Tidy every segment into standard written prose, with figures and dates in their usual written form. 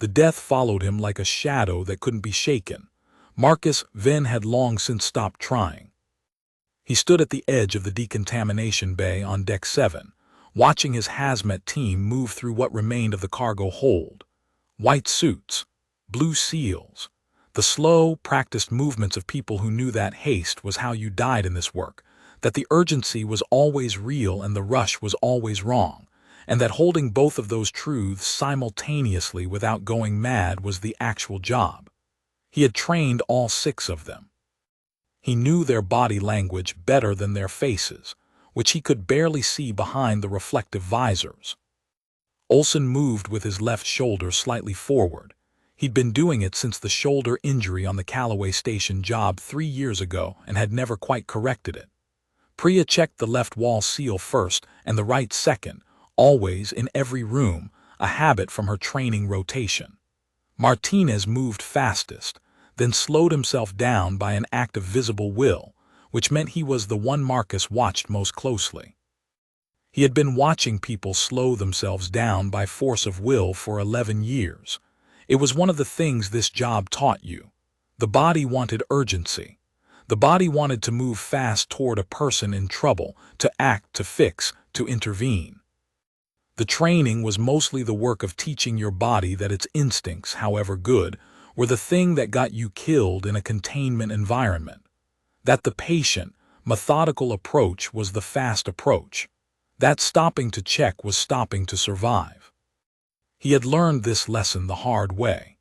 The death followed him like a shadow that couldn't be shaken. Marcus then had long since stopped trying. He stood at the edge of the decontamination bay on Deck 7, watching his hazmat team move through what remained of the cargo hold. White suits, blue seals, the slow, practiced movements of people who knew that haste was how you died in this work, that the urgency was always real and the rush was always wrong, and that holding both of those truths simultaneously without going mad was the actual job. He had trained all 6 of them. He knew their body language better than their faces, which he could barely see behind the reflective visors. Olsen moved with his left shoulder slightly forward. He'd been doing it since the shoulder injury on the Callaway Station job 3 years ago and had never quite corrected it. Priya checked the left wall seal first and the right second, always in every room, a habit from her training rotation. Martinez moved fastest, then slowed himself down by an act of visible will, which meant he was the one Marcus watched most closely. He had been watching people slow themselves down by force of will for 11 years. It was one of the things this job taught you. The body wanted urgency. The body wanted to move fast toward a person in trouble, to act, to fix, to intervene. The training was mostly the work of teaching your body that its instincts, however good, were the thing that got you killed in a containment environment. That the patient, methodical approach was the fast approach. That stopping to check was stopping to survive. He had learned this lesson the hard way.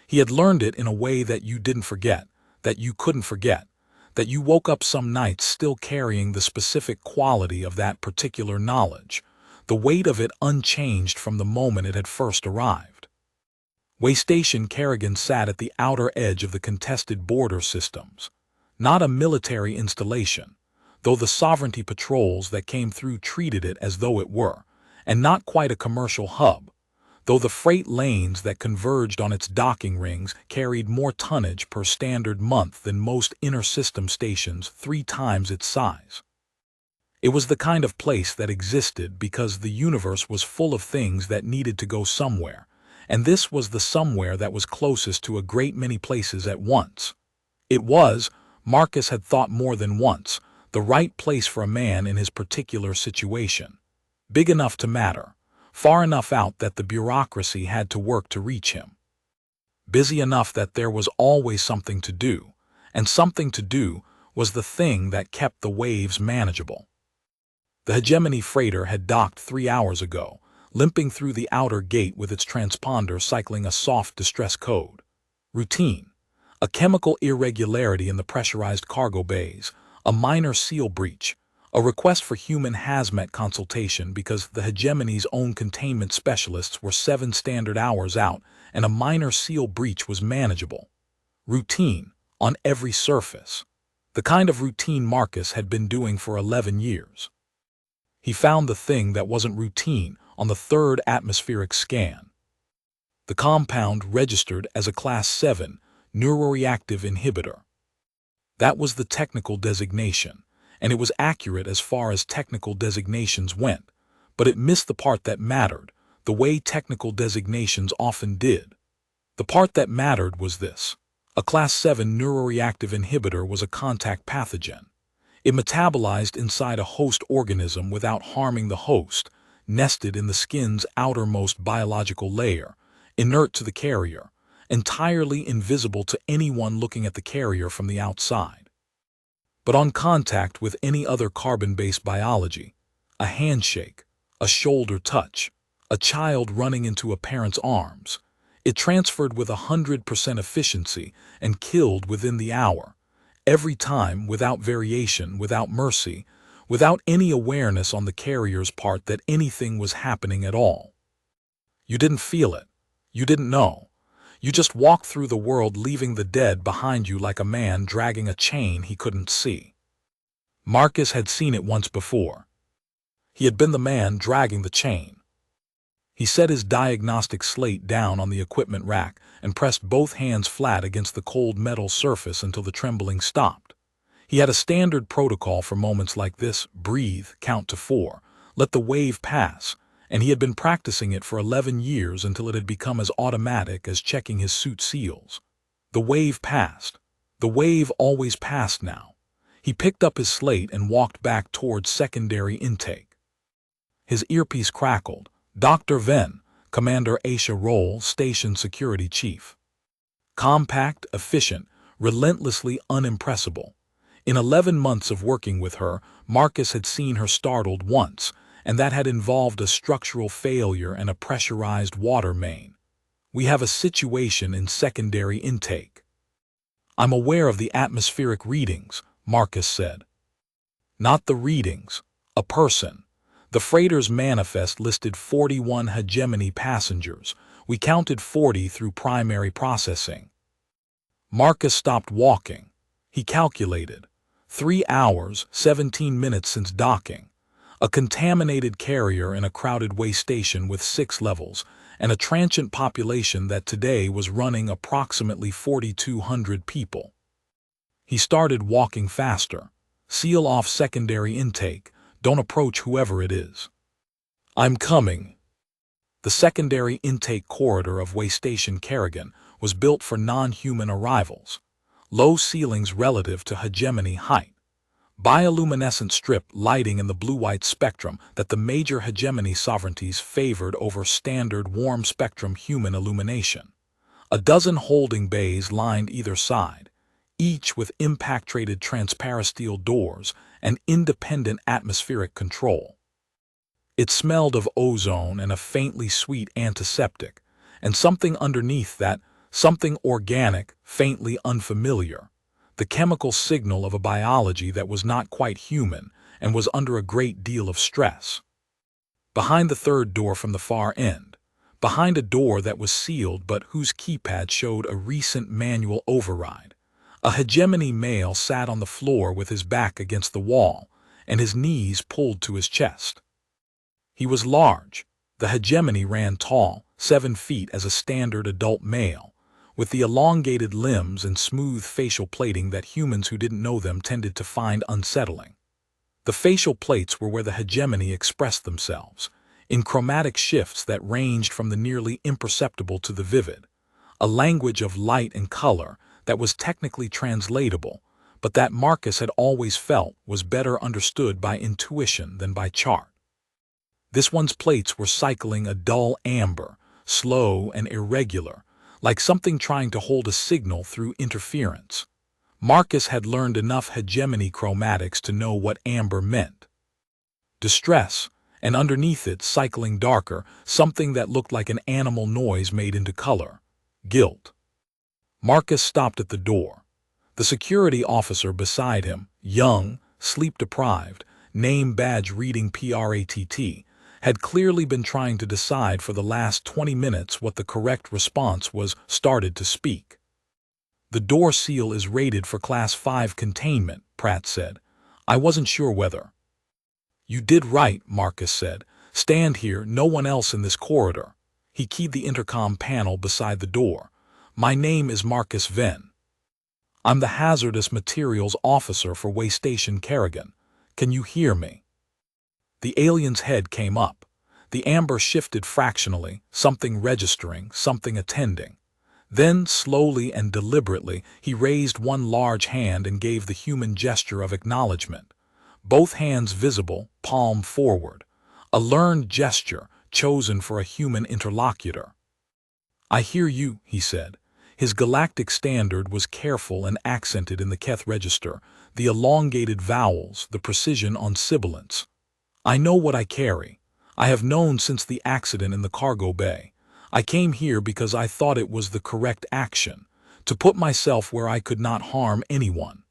He had learned it in a way that you didn't forget, that you couldn't forget, that you woke up some nights still carrying the specific quality of that particular knowledge, the weight of it unchanged from the moment it had first arrived. Waystation Kerrigan sat at the outer edge of the contested border systems. Not a military installation, though the sovereignty patrols that came through treated it as though it were, and not quite a commercial hub, though the freight lanes that converged on its docking rings carried more tonnage per standard month than most inter-system stations 3 times its size. It was the kind of place that existed because the universe was full of things that needed to go somewhere, and this was the somewhere that was closest to a great many places at once. It was, Marcus had thought more than once, the right place for a man in his particular situation. Big enough to matter, far enough out that the bureaucracy had to work to reach him. Busy enough that there was always something to do, and something to do was the thing that kept the waves manageable. The Hegemony freighter had docked 3 hours ago, limping through the outer gate with its transponder cycling a soft distress code. Routine. A chemical irregularity in the pressurized cargo bays, a minor seal breach, a request for human hazmat consultation because the Hegemony's own containment specialists were 7 standard hours out and a minor seal breach was manageable. Routine, on every surface. The kind of routine Marcus had been doing for 11 years. He found the thing that wasn't routine on the 3rd atmospheric scan. The compound registered as a Class 7 neuroreactive inhibitor. That was the technical designation, and it was accurate as far as technical designations went, but it missed the part that mattered, the way technical designations often did. The part that mattered was this. A Class 7 neuroreactive inhibitor was a contact pathogen. It metabolized inside a host organism without harming the host, nested in the skin's outermost biological layer, inert to the carrier, entirely invisible to anyone looking at the carrier from the outside. But on contact with any other carbon-based biology, a handshake, a shoulder touch, a child running into a parent's arms, it transferred with 100% efficiency and killed within the hour, every time without variation, without mercy, without any awareness on the carrier's part that anything was happening at all. You didn't feel it. You didn't know. You just walked through the world leaving the dead behind you like a man dragging a chain he couldn't see. Marcus had seen it once before. He had been the man dragging the chain. He set his diagnostic slate down on the equipment rack and pressed both hands flat against the cold metal surface until the trembling stopped. He had a standard protocol for moments like this: breathe, count to 4, let the wave pass, and he had been practicing it for 11 years until it had become as automatic as checking his suit seals. The wave passed. The wave always passed now. He picked up his slate and walked back towards secondary intake. His earpiece crackled. Dr. Venn, Commander Aisha Roll, Station Security Chief. Compact, efficient, relentlessly unimpressible. In 11 months of working with her, Marcus had seen her startled once, and that had involved a structural failure and a pressurized water main. We have a situation in secondary intake. I'm aware of the atmospheric readings, Marcus said. Not the readings. A person. The freighter's manifest listed 41 hegemony passengers. We counted 40 through primary processing. Marcus stopped walking. He calculated. 3 hours, 17 minutes since docking. A contaminated carrier in a crowded way station with 6 levels, and a transient population that today was running approximately 4,200 people. He started walking faster. Seal off secondary intake. Don't approach whoever it is. I'm coming. The secondary intake corridor of way station Kerrigan was built for non-human arrivals. Low ceilings relative to hegemony height. Bioluminescent strip lighting in the blue-white spectrum that the major hegemony sovereignties favored over standard warm-spectrum human illumination. A dozen holding bays lined either side, each with impact-rated transparent steel doors and independent atmospheric control. It smelled of ozone and a faintly sweet antiseptic, and something underneath that, something organic, faintly unfamiliar. The chemical signal of a biology that was not quite human and was under a great deal of stress. Behind the third door from the far end, behind a door that was sealed but whose keypad showed a recent manual override, a hegemony male sat on the floor with his back against the wall and his knees pulled to his chest. He was large. The hegemony ran tall, 7 feet as a standard adult male, with the elongated limbs and smooth facial plating that humans who didn't know them tended to find unsettling. The facial plates were where the hegemony expressed themselves, in chromatic shifts that ranged from the nearly imperceptible to the vivid, a language of light and color that was technically translatable, but that Marcus had always felt was better understood by intuition than by chart. This one's plates were cycling a dull amber, slow and irregular, like something trying to hold a signal through interference. Marcus had learned enough hegemony chromatics to know what amber meant. Distress, and underneath it, cycling darker, something that looked like an animal noise made into color. Guilt. Marcus stopped at the door. The security officer beside him, young, sleep-deprived, name badge reading PRATT, had clearly been trying to decide for the last 20 minutes what the correct response was, started to speak. The door seal is rated for Class 5 containment, Pratt said. I wasn't sure whether. You did right, Marcus said. Stand here, no one else in this corridor. He keyed the intercom panel beside the door. My name is Marcus Venn. I'm the hazardous materials officer for Way Station Kerrigan. Can you hear me? The alien's head came up. The amber shifted fractionally, something registering, something attending. Then, slowly and deliberately, he raised one large hand and gave the human gesture of acknowledgement. Both hands visible, palm forward. A learned gesture, chosen for a human interlocutor. I hear you, he said. His galactic standard was careful and accented in the Keth register, the elongated vowels, the precision on sibilants. I know what I carry. I have known since the accident in the cargo bay. I came here because I thought it was the correct action, to put myself where I could not harm anyone.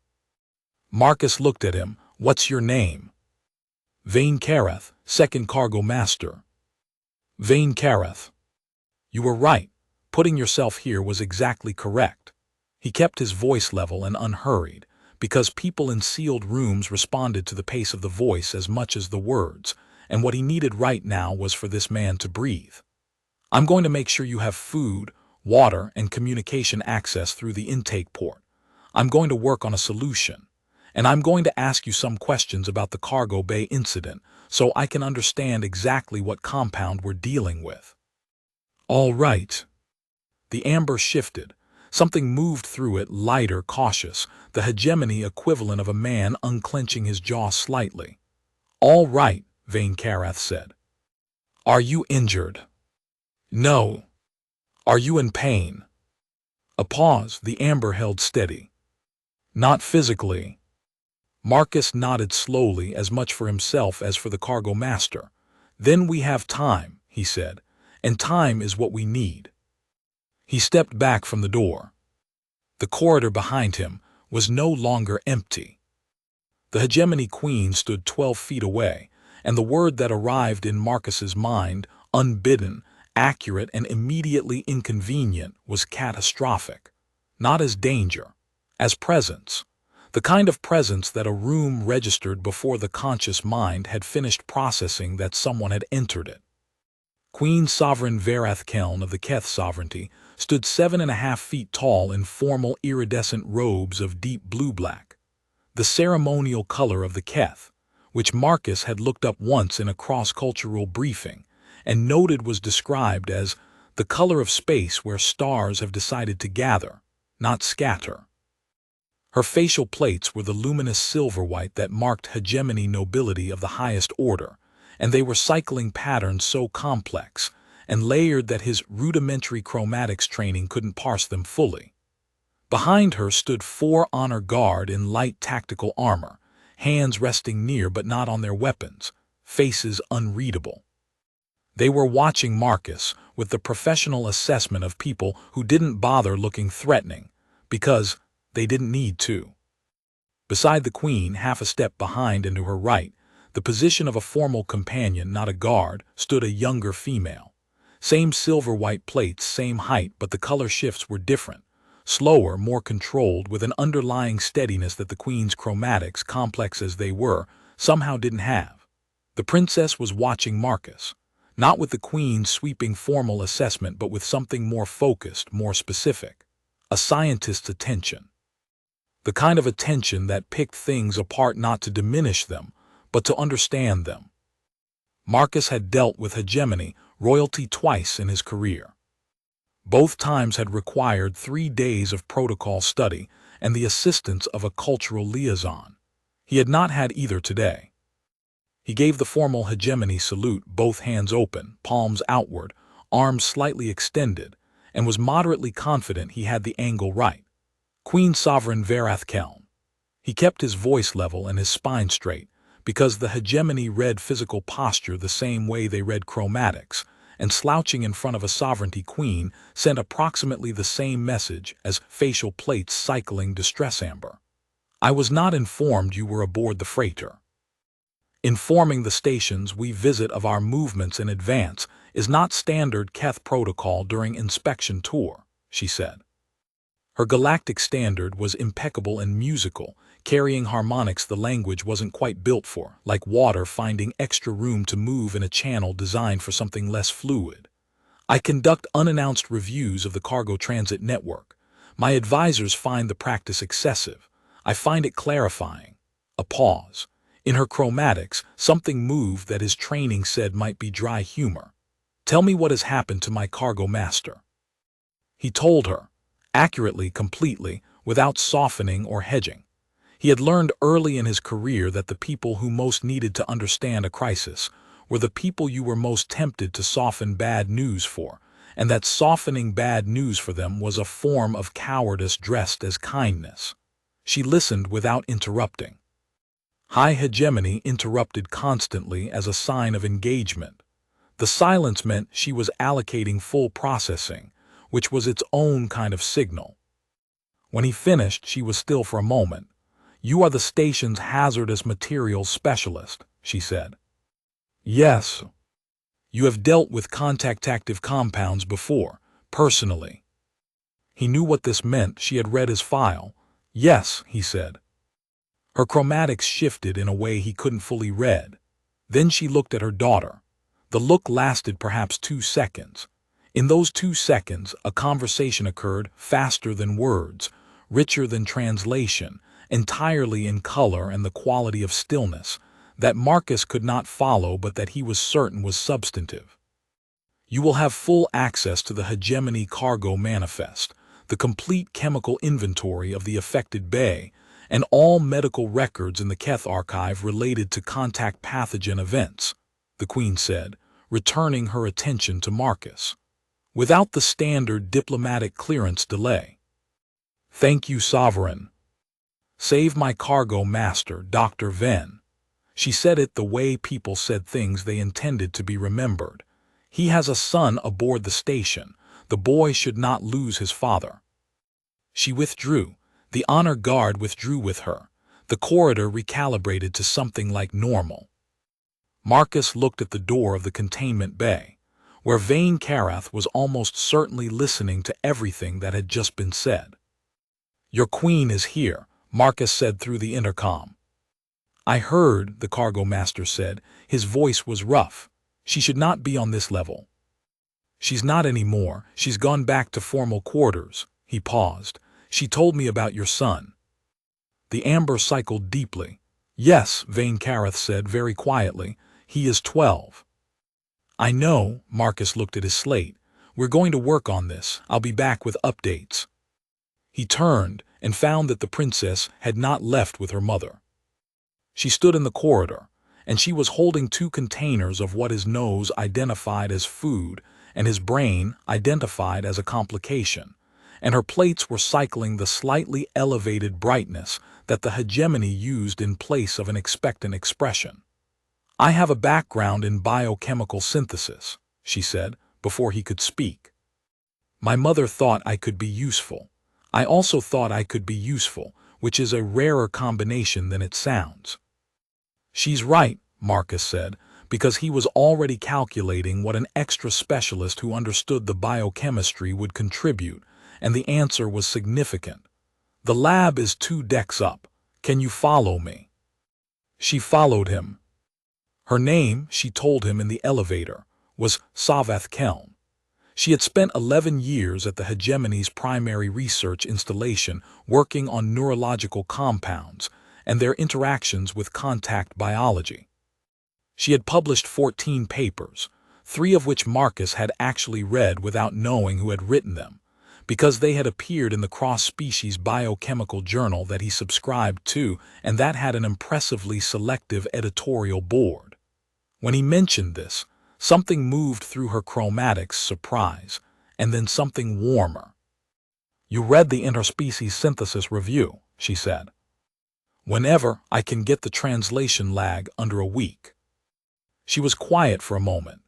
Marcus looked at him. What's your name? Vane Kareth, second cargo master. Vane Kareth. You were right. Putting yourself here was exactly correct. He kept his voice level and unhurried, because people in sealed rooms responded to the pace of the voice as much as the words, and what he needed right now was for this man to breathe. I'm going to make sure you have food, water, and communication access through the intake port. I'm going to work on a solution. and I'm going to ask you some questions about the cargo bay incident so I can understand exactly what compound we're dealing with." "All right." The amber shifted. Something moved through it, lighter, cautious, the hegemony equivalent of a man unclenching his jaw slightly. "All right," Vane Karath said. "Are you injured?" "No." "Are you in pain?" A pause. The amber held steady. "Not physically." Marcus nodded slowly, as much for himself as for the cargo master. "Then we have time," he said, "and time is what we need." He stepped back from the door. The corridor behind him was no longer empty. The hegemony queen stood 12 feet away, and the word that arrived in Marcus's mind, unbidden, accurate, and immediately inconvenient, was catastrophic. Not as danger, as presence. The kind of presence that a room registered before the conscious mind had finished processing that someone had entered it. Queen Sovereign Verath Keln of the Keth sovereignty stood 7.5 feet tall in formal iridescent robes of deep blue-black, the ceremonial color of the Keth, which Marcus had looked up once in a cross-cultural briefing and noted was described as the color of space where stars have decided to gather, not scatter. Her facial plates were the luminous silver-white that marked hegemony nobility of the highest order, and they were cycling patterns so complex and layered that his rudimentary chromatics training couldn't parse them fully. Behind her stood 4 honor guard in light tactical armor, hands resting near but not on their weapons, faces unreadable. They were watching Marcus with the professional assessment of people who didn't bother looking threatening, because they didn't need to. Beside the queen, half a step behind and to her right, the position of a formal companion, not a guard, stood a younger female. Same silver-white plates, same height, but the color shifts were different. Slower, more controlled, with an underlying steadiness that the queen's chromatics, complex as they were, somehow didn't have. The princess was watching Marcus, not with the queen's sweeping formal assessment, but with something more focused, more specific. A scientist's attention. The kind of attention that picked things apart not to diminish them, but to understand them. Marcus had dealt with hegemony, royalty, twice in his career. Both times had required 3 days of protocol study and the assistance of a cultural liaison. He had not had either today. He gave the formal hegemony salute, both hands open, palms outward, arms slightly extended, and was moderately confident he had the angle right. Queen Sovereign Verath Keln. He kept his voice level and his spine straight, because the hegemony read physical posture the same way they read chromatics, and slouching in front of a sovereignty queen sent approximately the same message as facial plates cycling distress amber. "I was not informed you were aboard the freighter. Informing the stations we visit of our movements in advance is not standard Keth protocol during inspection tour," she said. Her galactic standard was impeccable and musical, carrying harmonics the language wasn't quite built for, like water finding extra room to move in a channel designed for something less fluid. "I conduct unannounced reviews of the cargo transit network. My advisors find the practice excessive. I find it clarifying." A pause. In her chromatics, something moved that his training said might be dry humor. "Tell me what has happened to my cargo master." He told her, accurately, completely, without softening or hedging. He had learned early in his career that the people who most needed to understand a crisis were the people you were most tempted to soften bad news for, and that softening bad news for them was a form of cowardice dressed as kindness. She listened without interrupting. High hegemony interrupted constantly as a sign of engagement. The silence meant she was allocating full processing, which was its own kind of signal. When he finished, she was still for a moment. "You are the station's hazardous materials specialist," she said. "Yes." "You have dealt with contact-active compounds before, personally." He knew what this meant. She had read his file. "Yes," he said. Her chromatics shifted in a way he couldn't fully read. Then she looked at her daughter. The look lasted perhaps 2 seconds. In those 2 seconds, a conversation occurred faster than words, richer than translation, entirely in color and the quality of stillness, that Marcus could not follow but that he was certain was substantive. You will have full access to the Hegemony Cargo Manifest, the complete chemical inventory of the affected bay, and all medical records in the Keth archive related to contact pathogen events, the Queen said, returning her attention to Marcus. Without the standard diplomatic clearance delay. Thank you, Sovereign. Save my cargo master, Dr. Venn. She said it the way people said things they intended to be remembered. He has a son aboard the station. The boy should not lose his father. She withdrew. The honor guard withdrew with her. The corridor recalibrated to something like normal. Marcus looked at the door of the containment bay, where Vane Carath was almost certainly listening to everything that had just been said. Your queen is here, Marcus said through the intercom. I heard, the cargo master said. His voice was rough. She should not be on this level. She's not anymore. She's gone back to formal quarters. He paused. She told me about your son. The amber cycled deeply. Yes, Vane Carath said very quietly. He is 12. I know, Marcus looked at his slate. We're going to work on this. I'll be back with updates. He turned and found that the princess had not left with her mother. She stood in the corridor, and she was holding 2 containers of what his nose identified as food and his brain identified as a complication, and her plates were cycling the slightly elevated brightness that the hegemony used in place of an expectant expression. I have a background in biochemical synthesis, she said, before he could speak. My mother thought I could be useful. I also thought I could be useful, which is a rarer combination than it sounds. She's right, Marcus said, because he was already calculating what an extra specialist who understood the biochemistry would contribute, and the answer was significant. The lab is 2 decks up. Can you follow me? She followed him. Her name, she told him in the elevator, was Savath Kelm. She had spent 11 years at the hegemony's primary research installation working on neurological compounds and their interactions with contact biology. She had published 14 papers, 3 of which Marcus had actually read without knowing who had written them, because they had appeared in the cross-species biochemical journal that he subscribed to, and that had an impressively selective editorial board. When he mentioned this, something moved through her chromatics surprise, and then something warmer. You read the interspecies synthesis review, she said. Whenever I can get the translation lag under a week. She was quiet for a moment.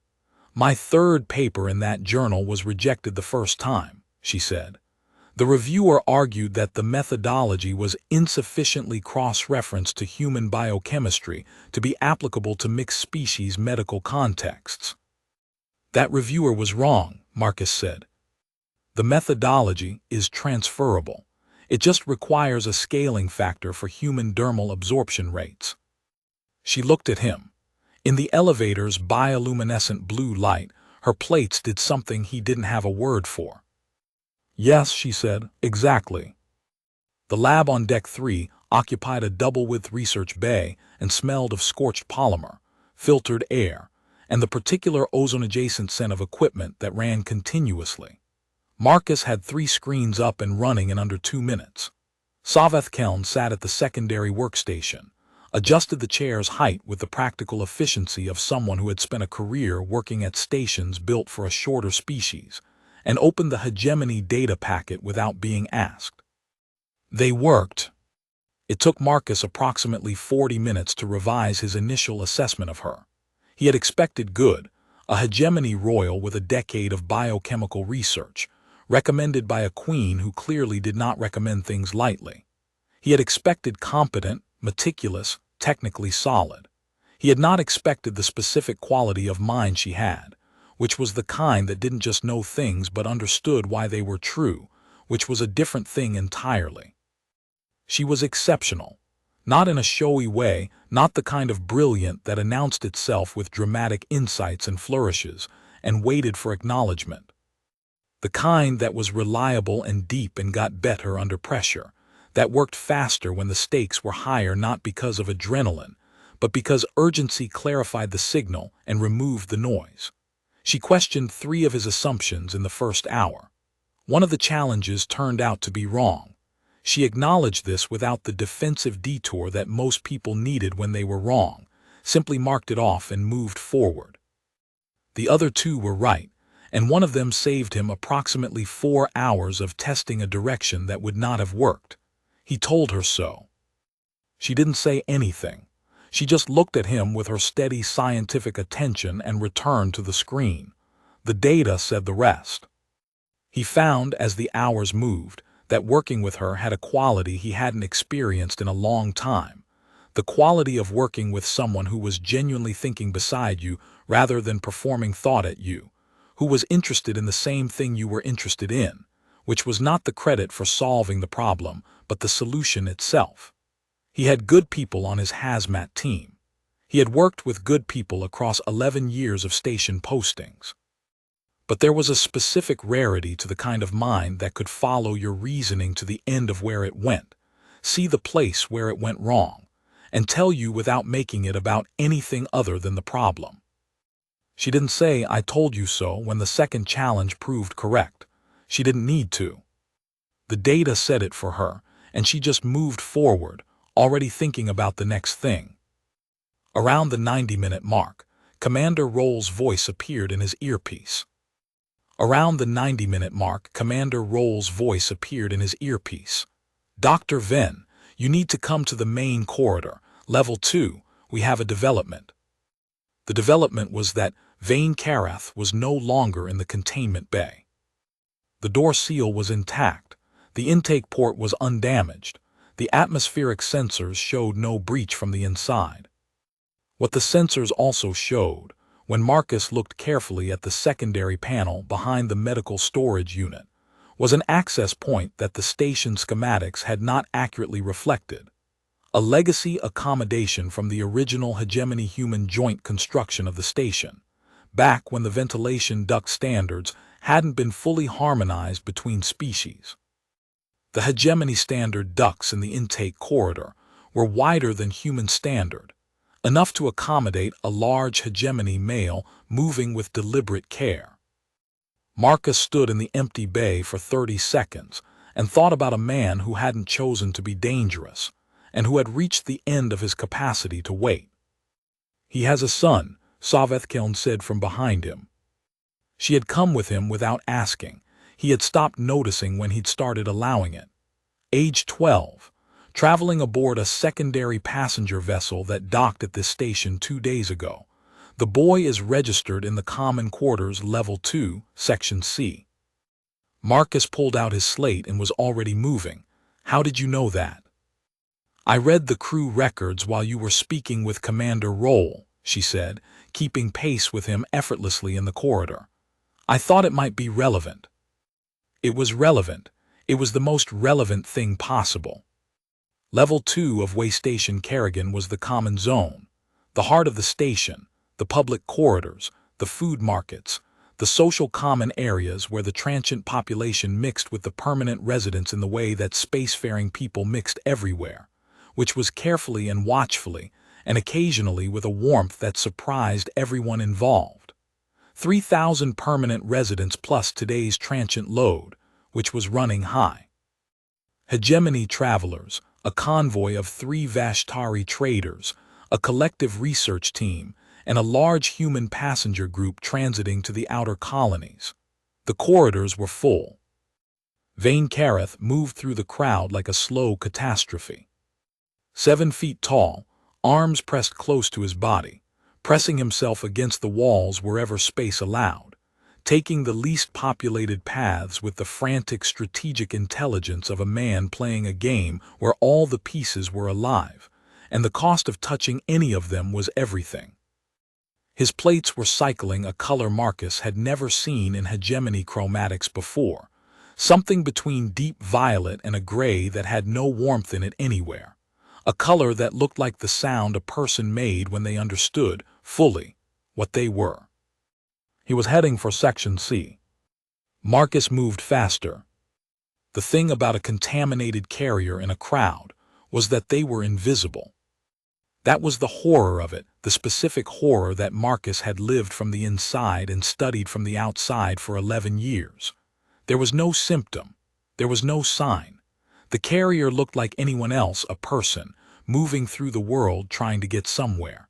My 3rd paper in that journal was rejected the first time, she said. The reviewer argued that the methodology was insufficiently cross-referenced to human biochemistry to be applicable to mixed-species medical contexts. That reviewer was wrong, Marcus said. The methodology is transferable. It just requires a scaling factor for human dermal absorption rates. She looked at him. In the elevator's bioluminescent blue light, her plates did something he didn't have a word for. Yes, she said, exactly. The lab on Deck 3 occupied a double-width research bay and smelled of scorched polymer, filtered air, and the particular ozone-adjacent scent of equipment that ran continuously. Marcus had 3 screens up and running in under 2 minutes. Savath Kelm sat at the secondary workstation, adjusted the chair's height with the practical efficiency of someone who had spent a career working at stations built for a shorter species, and opened the hegemony data packet without being asked. They worked. It took Marcus approximately 40 minutes to revise his initial assessment of her. He had expected good, a hegemony royal with a decade of biochemical research, recommended by a queen who clearly did not recommend things lightly. He had expected competent, meticulous, technically solid. He had not expected the specific quality of mind she had, which was the kind that didn't just know things but understood why they were true, which was a different thing entirely. She was exceptional, not in a showy way, not the kind of brilliant that announced itself with dramatic insights and flourishes and waited for acknowledgement. The kind that was reliable and deep and got better under pressure, that worked faster when the stakes were higher, not because of adrenaline, but because urgency clarified the signal and removed the noise. She questioned 3 of his assumptions in the first hour. One of the challenges turned out to be wrong. She acknowledged this without the defensive detour that most people needed when they were wrong, simply marked it off and moved forward. The other 2 were right, and one of them saved him approximately 4 hours of testing a direction that would not have worked. He told her so. She didn't say anything. She just looked at him with her steady scientific attention and returned to the screen. The data said the rest. He found, as the hours moved, that working with her had a quality he hadn't experienced in a long time. The quality of working with someone who was genuinely thinking beside you rather than performing thought at you, who was interested in the same thing you were interested in, which was not the credit for solving the problem, but the solution itself. He had good people on his hazmat team. He had worked with good people across 11 years of station postings. But there was a specific rarity to the kind of mind that could follow your reasoning to the end of where it went, see the place where it went wrong, and tell you without making it about anything other than the problem. She didn't say, "I told you so," when the second challenge proved correct. She didn't need to. The data said it for her, and she just moved forward, already thinking about the next thing. Around the 90-minute mark, Commander Roll's voice appeared in his earpiece. Around the 90-minute mark, Commander Roll's voice appeared in his earpiece. "Dr. Venn, you need to come to the main corridor, level 2, we have a development." The development was that Vane Karath was no longer in the containment bay. The door seal was intact, the intake port was undamaged, the atmospheric sensors showed no breach from the inside. What the sensors also showed, when Marcus looked carefully at the secondary panel behind the medical storage unit, was an access point that the station schematics had not accurately reflected. A legacy accommodation from the original hegemony human joint construction of the station, back when the ventilation duct standards hadn't been fully harmonized between species. The hegemony standard ducts in the intake corridor were wider than human standard, enough to accommodate a large hegemony male moving with deliberate care. Marcus stood in the empty bay for 30 seconds and thought about a man who hadn't chosen to be dangerous, and who had reached the end of his capacity to wait. "He has a son," Savethkeln said from behind him. She had come with him without asking. He had stopped noticing when he'd started allowing it. Age 12, traveling aboard a secondary passenger vessel that docked at this station 2 days ago. The boy is registered in the Common Quarters Level 2, Section C. Marcus pulled out his slate and was already moving. "How did you know that?" "I read the crew records while you were speaking with Commander Roll," she said, keeping pace with him effortlessly in the corridor. "I thought it might be relevant." It was relevant. It was the most relevant thing possible. Level 2 of Waystation Kerrigan was the common zone, the heart of the station, the public corridors, the food markets, the social common areas where the transient population mixed with the permanent residents in the way that spacefaring people mixed everywhere, which was carefully and watchfully, and occasionally with a warmth that surprised everyone involved. 3,000 permanent residents plus today's transient load, which was running high. Hegemony travelers, a convoy of 3 Vashtari traders, a collective research team, and a large human passenger group transiting to the outer colonies. The corridors were full. Vane Karath moved through the crowd like a slow catastrophe. 7 feet tall, arms pressed close to his body, pressing himself against the walls wherever space allowed, taking the least populated paths with the frantic strategic intelligence of a man playing a game where all the pieces were alive, and the cost of touching any of them was everything. His plates were cycling a color Marcus had never seen in hegemony chromatics before, something between deep violet and a gray that had no warmth in it anywhere, a color that looked like the sound a person made when they understood, fully, what they were. He was heading for Section C. Marcus moved faster. The thing about a contaminated carrier in a crowd was that they were invisible. That was the horror of it, the specific horror that Marcus had lived from the inside and studied from the outside for 11 years. There was no symptom. There was no sign. The carrier looked like anyone else, a person, moving through the world trying to get somewhere.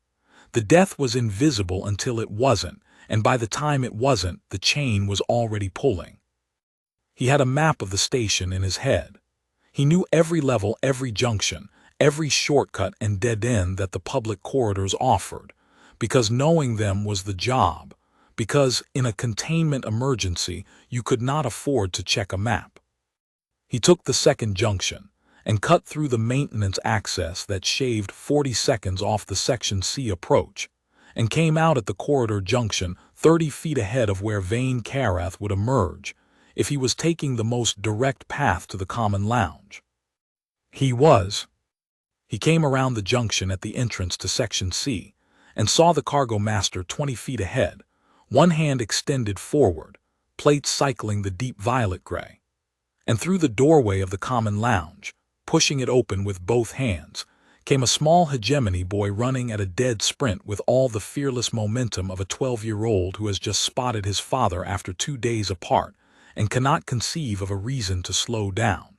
The death was invisible until it wasn't, and by the time it wasn't, the chain was already pulling. He had a map of the station in his head. He knew every level, every junction, every shortcut and dead end that the public corridors offered, because knowing them was the job, because in a containment emergency you could not afford to check a map. He took the second junction and cut through the maintenance access that shaved 40 seconds off the Section C approach, and came out at the corridor junction 30 feet ahead of where Vane Carath would emerge if he was taking the most direct path to the common lounge. He came around the junction at the entrance to Section C and saw the cargo master 20 feet ahead, one hand extended forward, plates cycling the deep violet gray. And through the doorway of the common lounge, pushing it open with both hands, came a small hegemony boy running at a dead sprint with all the fearless momentum of a 12-year-old who has just spotted his father after 2 days apart and cannot conceive of a reason to slow down.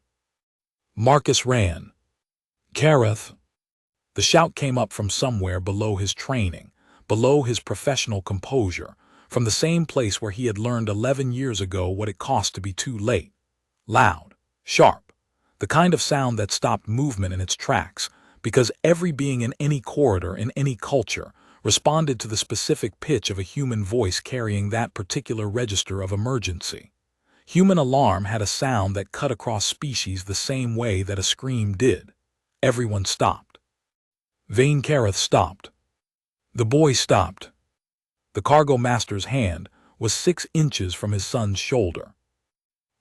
Marcus ran. "Carath!" The shout came up from somewhere below his training, below his professional composure, from the same place where he had learned 11 years ago what it cost to be too late. Loud, sharp, the kind of sound that stopped movement in its tracks, because every being in any corridor, in any culture, responded to the specific pitch of a human voice carrying that particular register of emergency. Human alarm had a sound that cut across species the same way that a scream did. Everyone stopped. Vane Carath stopped. The boy stopped. The cargo master's hand was 6 inches from his son's shoulder.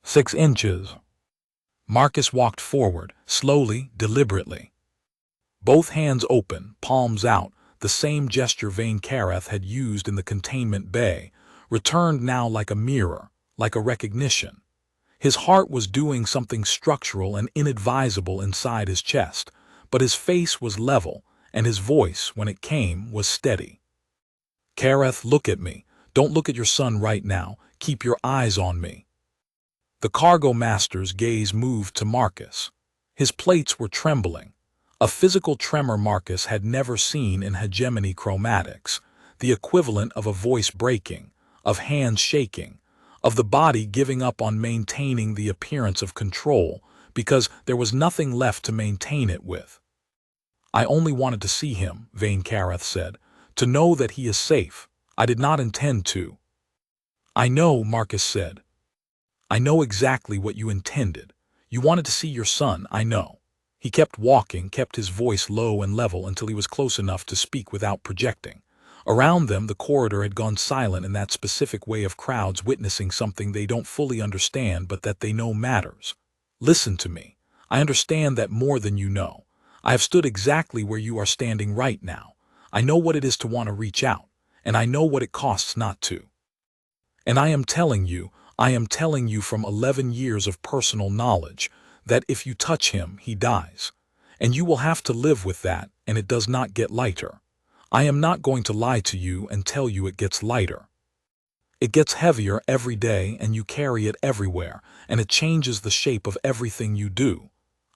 6 inches. Marcus walked forward, slowly, deliberately. Both hands open, palms out, the same gesture Vane Carath had used in the containment bay, returned now like a mirror, like a recognition. His heart was doing something structural and inadvisable inside his chest, but his face was level, and his voice, when it came, was steady. "Carath, look at me. Don't look at your son right now. Keep your eyes on me." The cargo master's gaze moved to Marcus. His plates were trembling. A physical tremor Marcus had never seen in hegemony chromatics, the equivalent of a voice breaking, of hands shaking, of the body giving up on maintaining the appearance of control because there was nothing left to maintain it with. "I only wanted to see him," Vane Carath said, "to know that he is safe. I did not intend to." "I know," Marcus said. "I know exactly what you intended. You wanted to see your son, I know." He kept walking, kept his voice low and level until he was close enough to speak without projecting. Around them, the corridor had gone silent in that specific way of crowds witnessing something they don't fully understand but that they know matters. "Listen to me. I understand that more than you know. I have stood exactly where you are standing right now. I know what it is to want to reach out, and I know what it costs not to. And I am telling you from 11 years of personal knowledge, that if you touch him, he dies. And you will have to live with that, and it does not get lighter. I am not going to lie to you and tell you it gets lighter. It gets heavier every day, and you carry it everywhere, and it changes the shape of everything you do.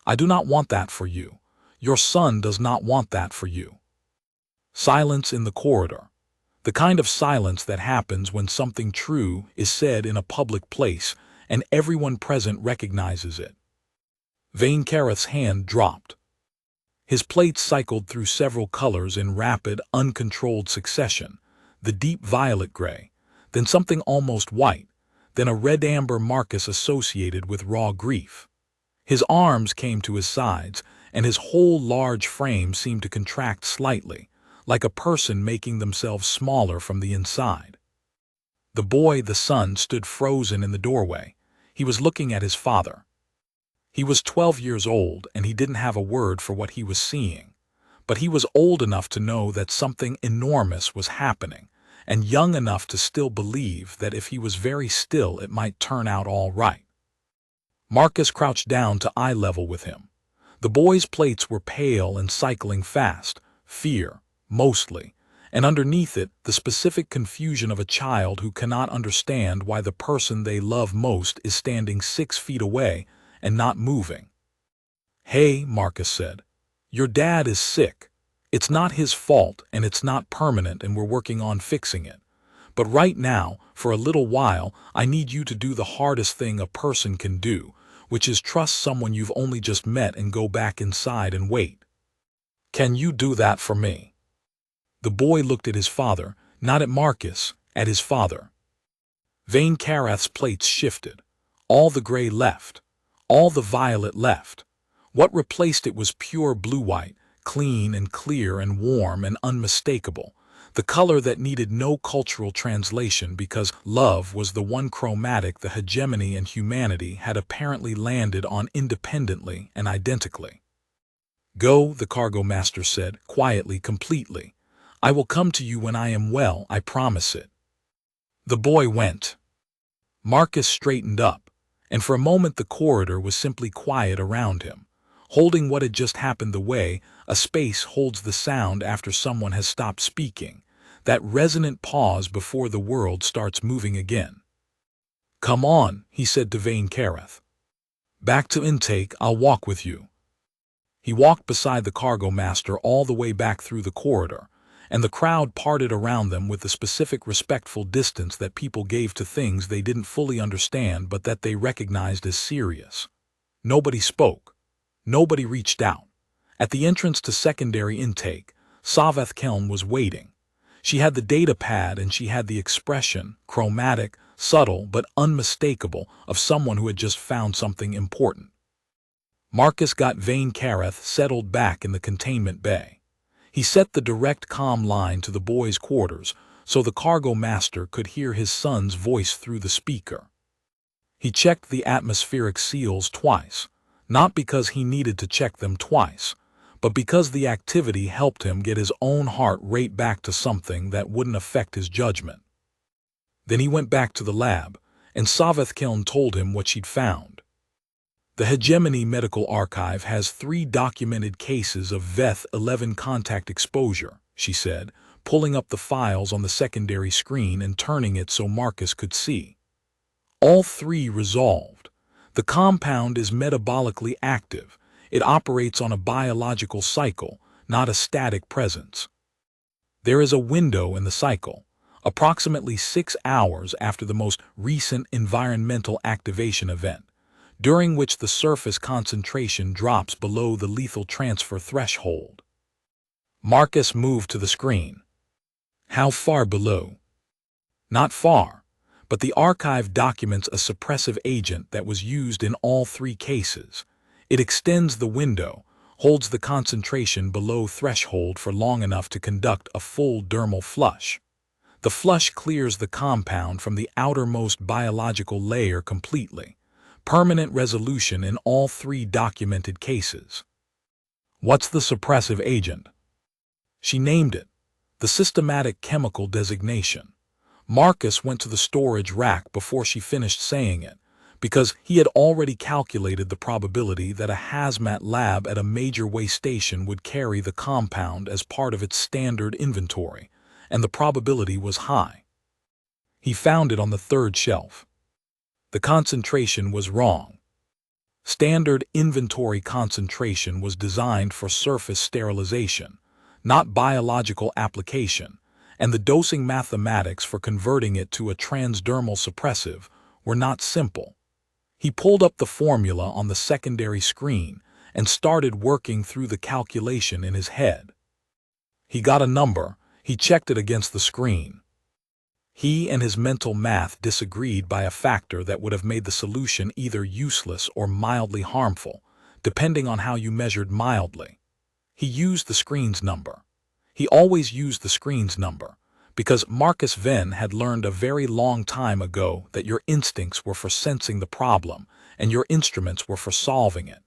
I do not want that for you. Your son does not want that for you." Silence in the corridor. The kind of silence that happens when something true is said in a public place and everyone present recognizes it. Vane Carath's hand dropped. His plates cycled through several colors in rapid, uncontrolled succession, the deep violet gray, then something almost white, then a red-amber Marcus associated with raw grief. His arms came to his sides, and his whole large frame seemed to contract slightly, like a person making themselves smaller from the inside. The boy, the son, stood frozen in the doorway. He was looking at his father. He was 12 years old, and he didn't have a word for what he was seeing. But he was old enough to know that something enormous was happening, and young enough to still believe that if he was very still it might turn out all right. Marcus crouched down to eye level with him. The boy's plates were pale and cycling fast, fear, mostly, and underneath it the specific confusion of a child who cannot understand why the person they love most is standing 6 feet away and not moving. "Hey," Marcus said, "your dad is sick. It's not his fault and it's not permanent and we're working on fixing it. But right now, for a little while, I need you to do the hardest thing a person can do, which is trust someone you've only just met and go back inside and wait. Can you do that for me?" The boy looked at his father, not at Marcus, at his father. Vane Carath's plates shifted. All the gray left. All the violet left. What replaced it was pure blue-white, clean and clear and warm and unmistakable. The color that needed no cultural translation because love was the one chromatic the hegemony and humanity had apparently landed on independently and identically. "Go," the cargo master said, quietly, completely. "I will come to you when I am well, I promise it." The boy went. Marcus straightened up, and for a moment the corridor was simply quiet around him, holding what had just happened the way a space holds the sound after someone has stopped speaking, that resonant pause before the world starts moving again. "Come on," he said to Vane Carath. "Back to intake, I'll walk with you." He walked beside the cargo master all the way back through the corridor, and the crowd parted around them with the specific respectful distance that people gave to things they didn't fully understand but that they recognized as serious. Nobody spoke. Nobody reached out. At the entrance to secondary intake, Saveth Kelm was waiting. She had the data pad and she had the expression, chromatic, subtle but unmistakable, of someone who had just found something important. Marcus got Vane Carath settled back in the containment bay. He set the direct comm line to the boys' quarters so the cargo master could hear his son's voice through the speaker. He checked the atmospheric seals twice, not because he needed to check them twice, but because the activity helped him get his own heart rate back to something that wouldn't affect his judgment. Then he went back to the lab, and Saveth Kelm told him what she'd found. The Hegemony Medical Archive has 3 documented cases of Veth-11 contact exposure, she said, pulling up the files on the secondary screen and turning it so Marcus could see. All 3 resolved. The compound is metabolically active. It operates on a biological cycle, not a static presence. There is a window in the cycle, approximately 6 hours after the most recent environmental activation event, during which the surface concentration drops below the lethal transfer threshold. Marcus moved to the screen. How far below? Not far, but the archive documents a suppressive agent that was used in all 3 cases. It extends the window, holds the concentration below threshold for long enough to conduct a full dermal flush. The flush clears the compound from the outermost biological layer completely. Permanent resolution in all 3 documented cases. What's the suppressive agent? She named it, the systematic chemical designation. Marcus went to the storage rack before she finished saying it, because he had already calculated the probability that a hazmat lab at a major way station would carry the compound as part of its standard inventory, and the probability was high. He found it on the 3rd shelf. The concentration was wrong. Standard inventory concentration was designed for surface sterilization, not biological application, and the dosing mathematics for converting it to a transdermal suppressive were not simple. He pulled up the formula on the secondary screen and started working through the calculation in his head. He got a number, he checked it against the screen. He and his mental math disagreed by a factor that would have made the solution either useless or mildly harmful, depending on how you measured mildly. He used the screen's number. He always used the screen's number, because Marcus Venn had learned a very long time ago that your instincts were for sensing the problem and your instruments were for solving it,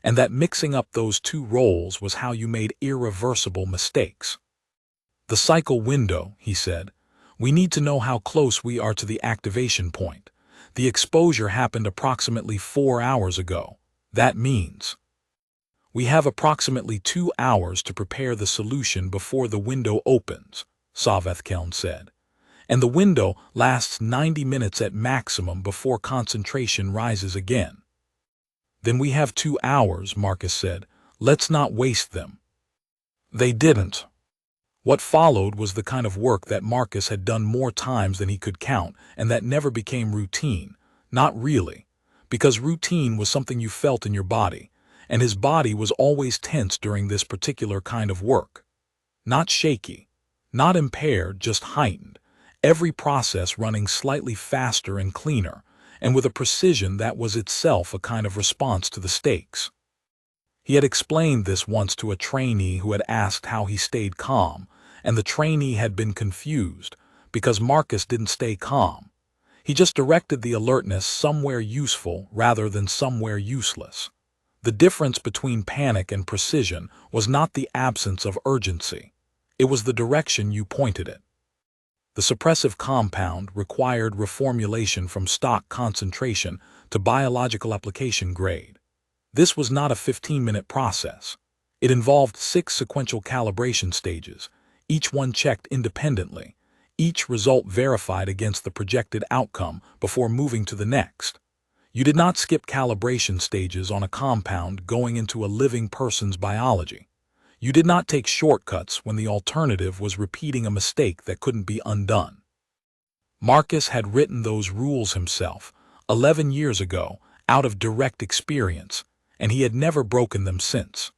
and that mixing up those 2 roles was how you made irreversible mistakes. "The cycle window," he said. "We need to know how close we are to the activation point. The exposure happened approximately 4 hours ago. That means we have approximately 2 hours to prepare the solution before the window opens, Sci-Fi said. And the window lasts 90 minutes at maximum before concentration rises again. Then we have 2 hours, Marcus said. Let's not waste them. They didn't. What followed was the kind of work that Marcus had done more times than he could count, and that never became routine. Not really, because routine was something you felt in your body, and his body was always tense during this particular kind of work. Not shaky, not impaired, just heightened, every process running slightly faster and cleaner, and with a precision that was itself a kind of response to the stakes. He had explained this once to a trainee who had asked how he stayed calm, and the trainee had been confused because Marcus didn't stay calm. He just directed the alertness somewhere useful rather than somewhere useless. The difference between panic and precision was not the absence of urgency. It was the direction you pointed it. The suppressive compound required reformulation from stock concentration to biological application grade. This was not a 15-minute process. It involved 6 sequential calibration stages, each one checked independently, each result verified against the projected outcome before moving to the next. You did not skip calibration stages on a compound going into a living person's biology. You did not take shortcuts when the alternative was repeating a mistake that couldn't be undone. Marcus had written those rules himself 11 years ago out of direct experience, and he had never broken them since.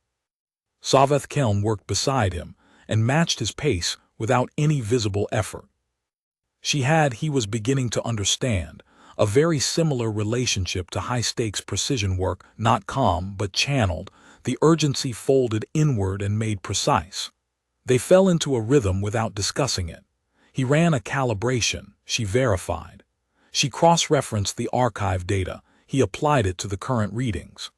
Sci-Fi worked beside him and matched his pace without any visible effort. He was beginning to understand, a very similar relationship to high-stakes precision work, not calm but channeled, the urgency folded inward and made precise. They fell into a rhythm without discussing it. He ran a calibration, she verified. She cross-referenced the archive data, he applied it to the current readings.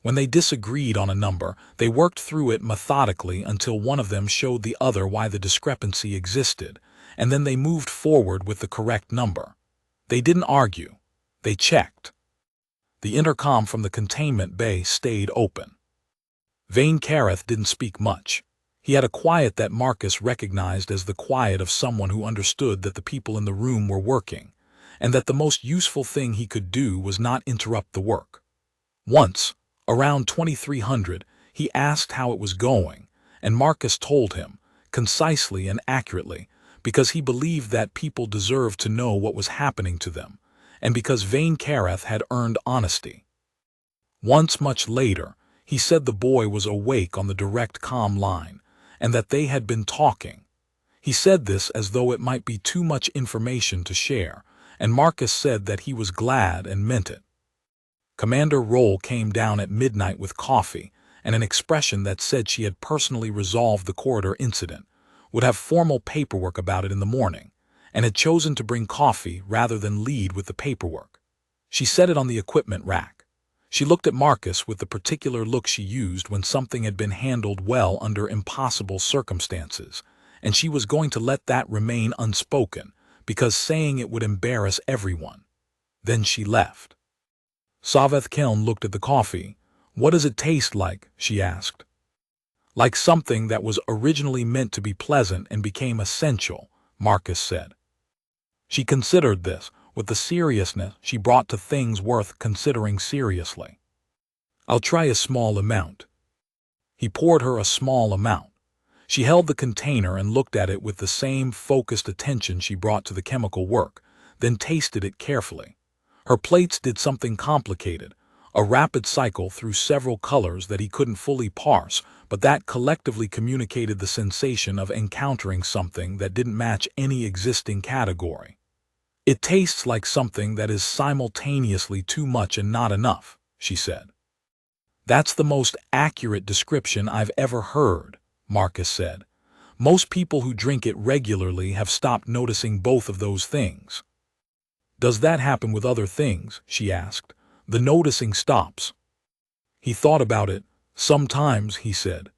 When they disagreed on a number, they worked through it methodically until one of them showed the other why the discrepancy existed, and then they moved forward with the correct number. They didn't argue. They checked. The intercom from the containment bay stayed open. Vane Kareth didn't speak much. He had a quiet that Marcus recognized as the quiet of someone who understood that the people in the room were working, and that the most useful thing he could do was not interrupt the work. Once, around 2300, he asked how it was going, and Marcus told him, concisely and accurately, because he believed that people deserved to know what was happening to them, and because Vane Kareth had earned honesty. Once, much later, he said the boy was awake on the direct comm line, and that they had been talking. He said this as though it might be too much information to share, and Marcus said that he was glad and meant it. Commander Roll came down at midnight with coffee and an expression that said she had personally resolved the corridor incident, would have formal paperwork about it in the morning, and had chosen to bring coffee rather than lead with the paperwork. She set it on the equipment rack. She looked at Marcus with the particular look she used when something had been handled well under impossible circumstances, and she was going to let that remain unspoken because saying it would embarrass everyone. Then she left. Sci-Fi looked at the coffee. "What does it taste like?" she asked. "Like something that was originally meant to be pleasant and became essential," Marcus said. She considered this with the seriousness she brought to things worth considering seriously. "I'll try a small amount." He poured her a small amount. She held the container and looked at it with the same focused attention she brought to the chemical work, then tasted it carefully. Her plates did something complicated, a rapid cycle through several colors that he couldn't fully parse, but that collectively communicated the sensation of encountering something that didn't match any existing category. "It tastes like something that is simultaneously too much and not enough," she said. "That's the most accurate description I've ever heard," Marcus said. "Most people who drink it regularly have stopped noticing both of those things." "Does that happen with other things?" she asked. "The noticing stops." He thought about it. "Sometimes," he said.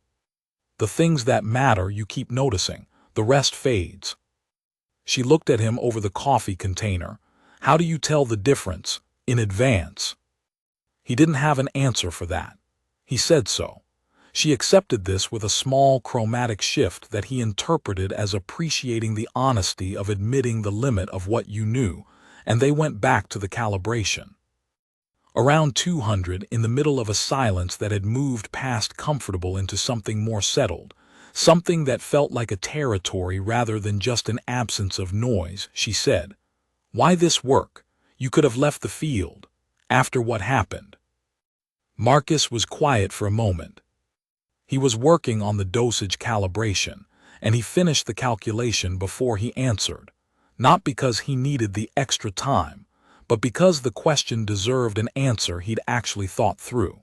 "The things that matter you keep noticing, the rest fades." She looked at him over the coffee container. How do you tell the difference in advance? He didn't have an answer for that. He said so. She accepted this with a small chromatic shift that he interpreted as appreciating the honesty of admitting the limit of what you knew, and they went back to the calibration. Around 200, in the middle of a silence that had moved past comfortable into something more settled, something that felt like a territory rather than just an absence of noise, she said, "Why this work? You could have left the field. After what happened." Marcus was quiet for a moment. He was working on the dosage calibration, and he finished the calculation before he answered, not because he needed the extra time, but because the question deserved an answer he'd actually thought through.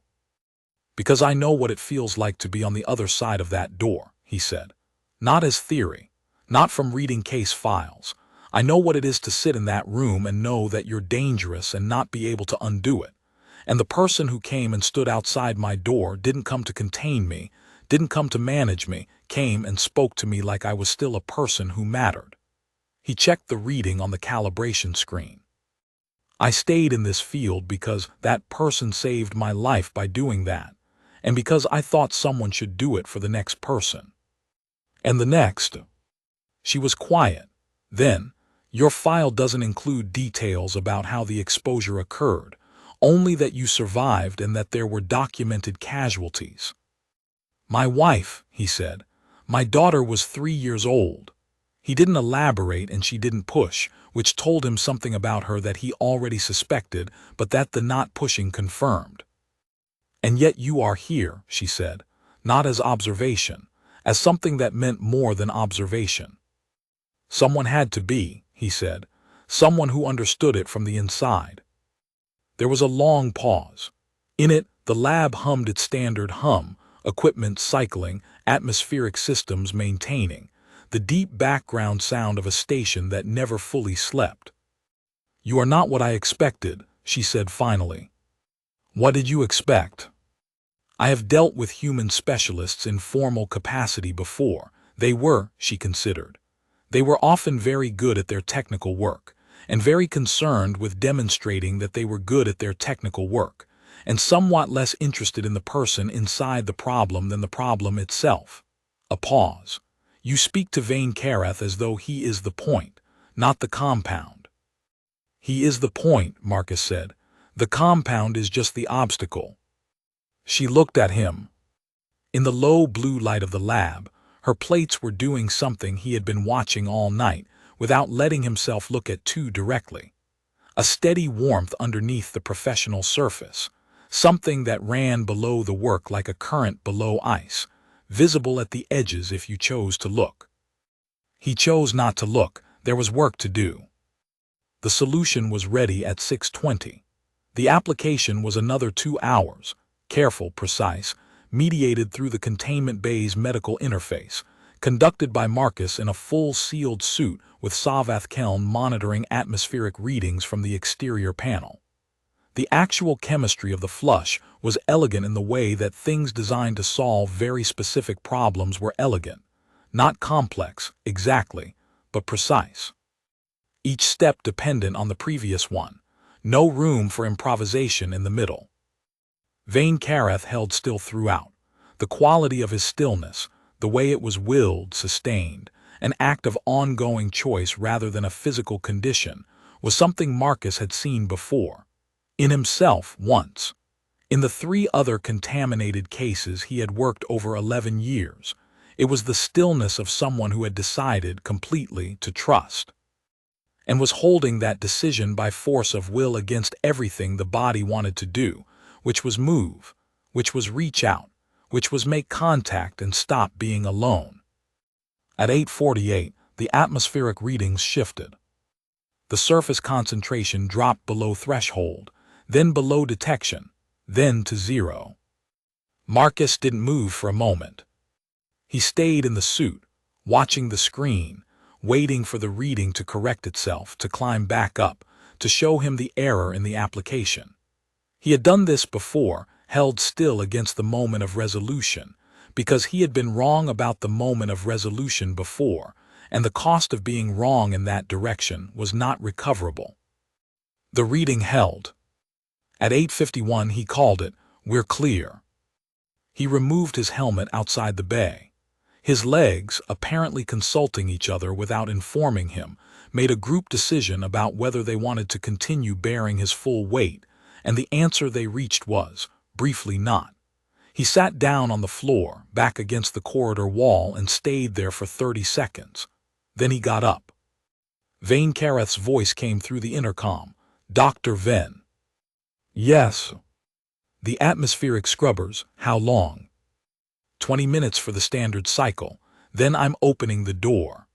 "Because I know what it feels like to be on the other side of that door," he said. "Not as theory, not from reading case files. I know what it is to sit in that room and know that you're dangerous and not be able to undo it. And the person who came and stood outside my door didn't come to contain me, didn't come to manage me, came and spoke to me like I was still a person who mattered." He checked the reading on the calibration screen. "I stayed in this field because that person saved my life by doing that, and because I thought someone should do it for the next person. And the next." She was quiet. Then, "Your file doesn't include details about how the exposure occurred, only that you survived and that there were documented casualties." "My wife," he said. "My daughter was 3 years old." He didn't elaborate and she didn't push, which told him something about her that he already suspected, but that the not pushing confirmed. "And yet you are here," she said, "not as observation, as something that meant more than observation." "Someone had to be," he said, "someone who understood it from the inside." There was a long pause. In it, the lab hummed its standard hum, equipment cycling, atmospheric systems maintaining, the deep background sound of a station that never fully slept. "You are not what I expected," she said finally. "What did you expect?" "I have dealt with human specialists in formal capacity before. They were," she considered. "They were often very good at their technical work, and very concerned with demonstrating that they were good at their technical work, and somewhat less interested in the person inside the problem than the problem itself." A pause. "You speak to Vane Karath as though he is the point, not the compound." "He is the point," Marcus said. "The compound is just the obstacle." She looked at him. In the low blue light of the lab, her plates were doing something he had been watching all night, without letting himself look at too directly. A steady warmth underneath the professional surface, something that ran below the work like a current below ice, visible at the edges if you chose to look. He chose not to look. There was work to do. The solution was ready at 6:20. The application was another 2 hours, careful, precise, mediated through the containment bay's medical interface, conducted by Marcus in a full sealed suit with Savath Keln monitoring atmospheric readings from the exterior panel. The actual chemistry of the flush was elegant in the way that things designed to solve very specific problems were elegant. Not complex, exactly, but precise. Each step dependent on the previous one. No room for improvisation in the middle. Vane Karath held still throughout. The quality of his stillness, the way it was willed, sustained, an act of ongoing choice rather than a physical condition, was something Marcus had seen before. In himself, once. In the 3 other contaminated cases he had worked over 11 years, it was the stillness of someone who had decided completely to trust, and was holding that decision by force of will against everything the body wanted to do, which was move, which was reach out, which was make contact and stop being alone. At 8:48, the atmospheric readings shifted. The surface concentration dropped below threshold, then below detection, then to 0. Marcus didn't move for a moment. He stayed in the suit, watching the screen, waiting for the reading to correct itself, to climb back up, to show him the error in the application. He had done this before, held still against the moment of resolution, because he had been wrong about the moment of resolution before, and the cost of being wrong in that direction was not recoverable. The reading held. At 8:51 he called it, "We're clear." He removed his helmet outside the bay. His legs, apparently consulting each other without informing him, made a group decision about whether they wanted to continue bearing his full weight, and the answer they reached was, briefly, not. He sat down on the floor, back against the corridor wall, and stayed there for 30 seconds. Then he got up. Vane Kareth's voice came through the intercom. "Dr. Venn." "Yes." "The atmospheric scrubbers, how long?" 20 minutes for the standard cycle. Then I'm opening the door."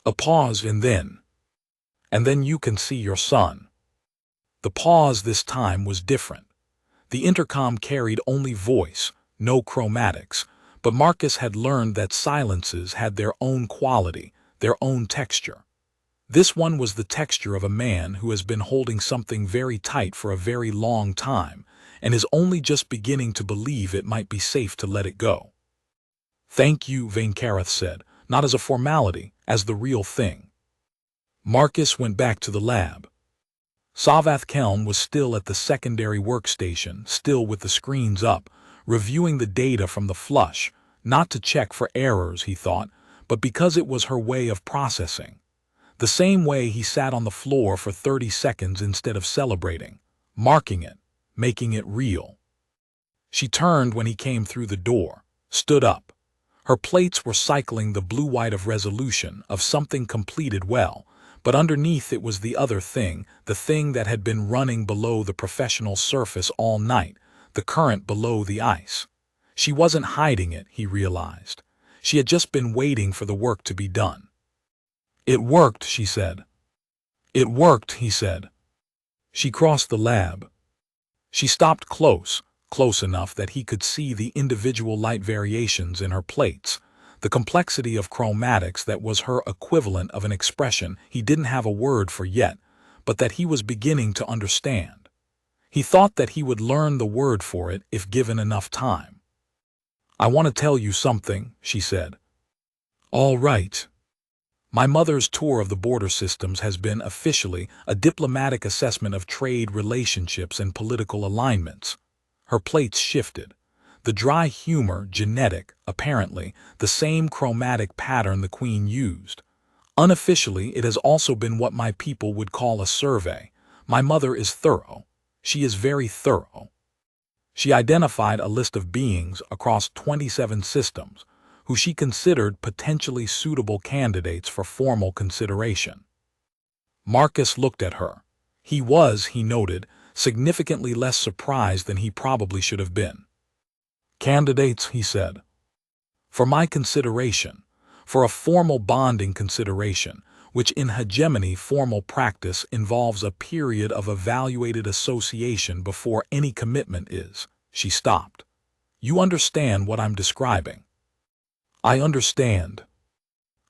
A pause, and then you can see your son." The pause this time was different. The intercom carried only voice, no chromatics, but Marcus had learned that silences had their own quality, their own texture. This one was the texture of a man who has been holding something very tight for a very long time and is only just beginning to believe it might be safe to let it go. "Thank you," Vane Kareth said, not as a formality, as the real thing. Marcus went back to the lab. Savath Kelm was still at the secondary workstation, still with the screens up, reviewing the data from the flush, not to check for errors, he thought, but because it was her way of processing. The same way he sat on the floor for 30 seconds instead of celebrating, marking it, making it real. She turned when he came through the door, stood up. Her plates were cycling the blue-white of resolution, of something completed well, but underneath it was the other thing, the thing that had been running below the professional surface all night, the current below the ice. She wasn't hiding it, he realized. She had just been waiting for the work to be done. "It worked," she said. "It worked," he said. She crossed the lab. She stopped close enough that he could see the individual light variations in her plates, the complexity of chromatics that was her equivalent of an expression he didn't have a word for yet, but that he was beginning to understand. He thought that he would learn the word for it if given enough time. "I want to tell you something," she said. "All right." "My mother's tour of the border systems has been officially a diplomatic assessment of trade relationships and political alignments." Her plates shifted. The dry humor, genetic, apparently, the same chromatic pattern the Queen used. "Unofficially, it has also been what my people would call a survey. My mother is thorough. She is very thorough." She identified a list of beings across 27 systems, who she considered potentially suitable candidates for formal consideration. Marcus looked at her. He was, he noted, significantly less surprised than he probably should have been. "Candidates," he said. "For my consideration, for a formal bonding consideration, which in hegemony formal practice involves a period of evaluated association before any commitment is." She stopped. "You understand what I'm describing?" "I understand.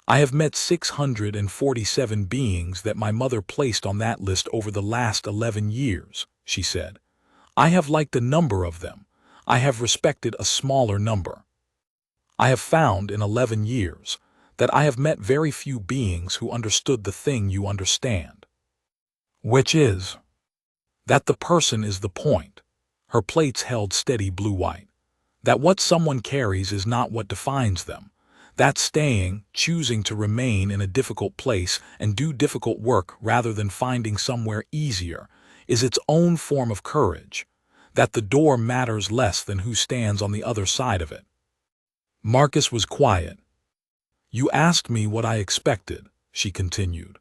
I have met 647 beings that my mother placed on that list over the last 11 years, she said. "I have liked a number of them. I have respected a smaller number. I have found in 11 years that I have met very few beings who understood the thing you understand." "Which is?" "That the person is the point." Her plates held steady blue-white. "That what someone carries is not what defines them. That staying, choosing to remain in a difficult place and do difficult work rather than finding somewhere easier, is its own form of courage. That the door matters less than who stands on the other side of it." Marcus was quiet. "You asked me what I expected," she continued.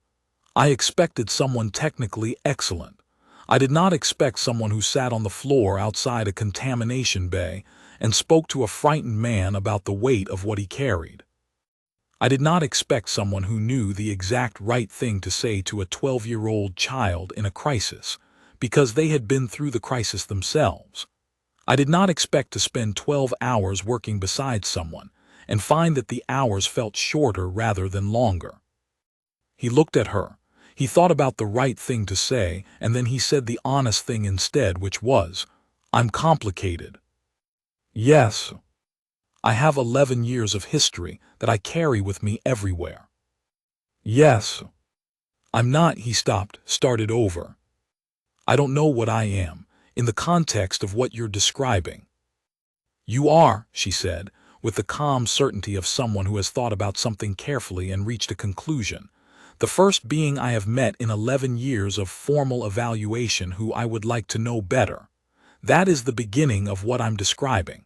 "I expected someone technically excellent. I did not expect someone who sat on the floor outside a contamination bay and spoke to a frightened man about the weight of what he carried. I did not expect someone who knew the exact right thing to say to a 12-year-old child in a crisis, because they had been through the crisis themselves. I did not expect to spend 12 hours working beside someone and find that the hours felt shorter rather than longer." He looked at her. He thought about the right thing to say, and then he said the honest thing instead, which was, "I'm complicated. Yes. I have 11 years of history that I carry with me everywhere. Yes. I'm not," he stopped, started over. I don't know what I am, in the context of what you're describing. You are, she said, with the calm certainty of someone who has thought about something carefully and reached a conclusion. The first being I have met in 11 years of formal evaluation who I would like to know better. That is the beginning of what I'm describing.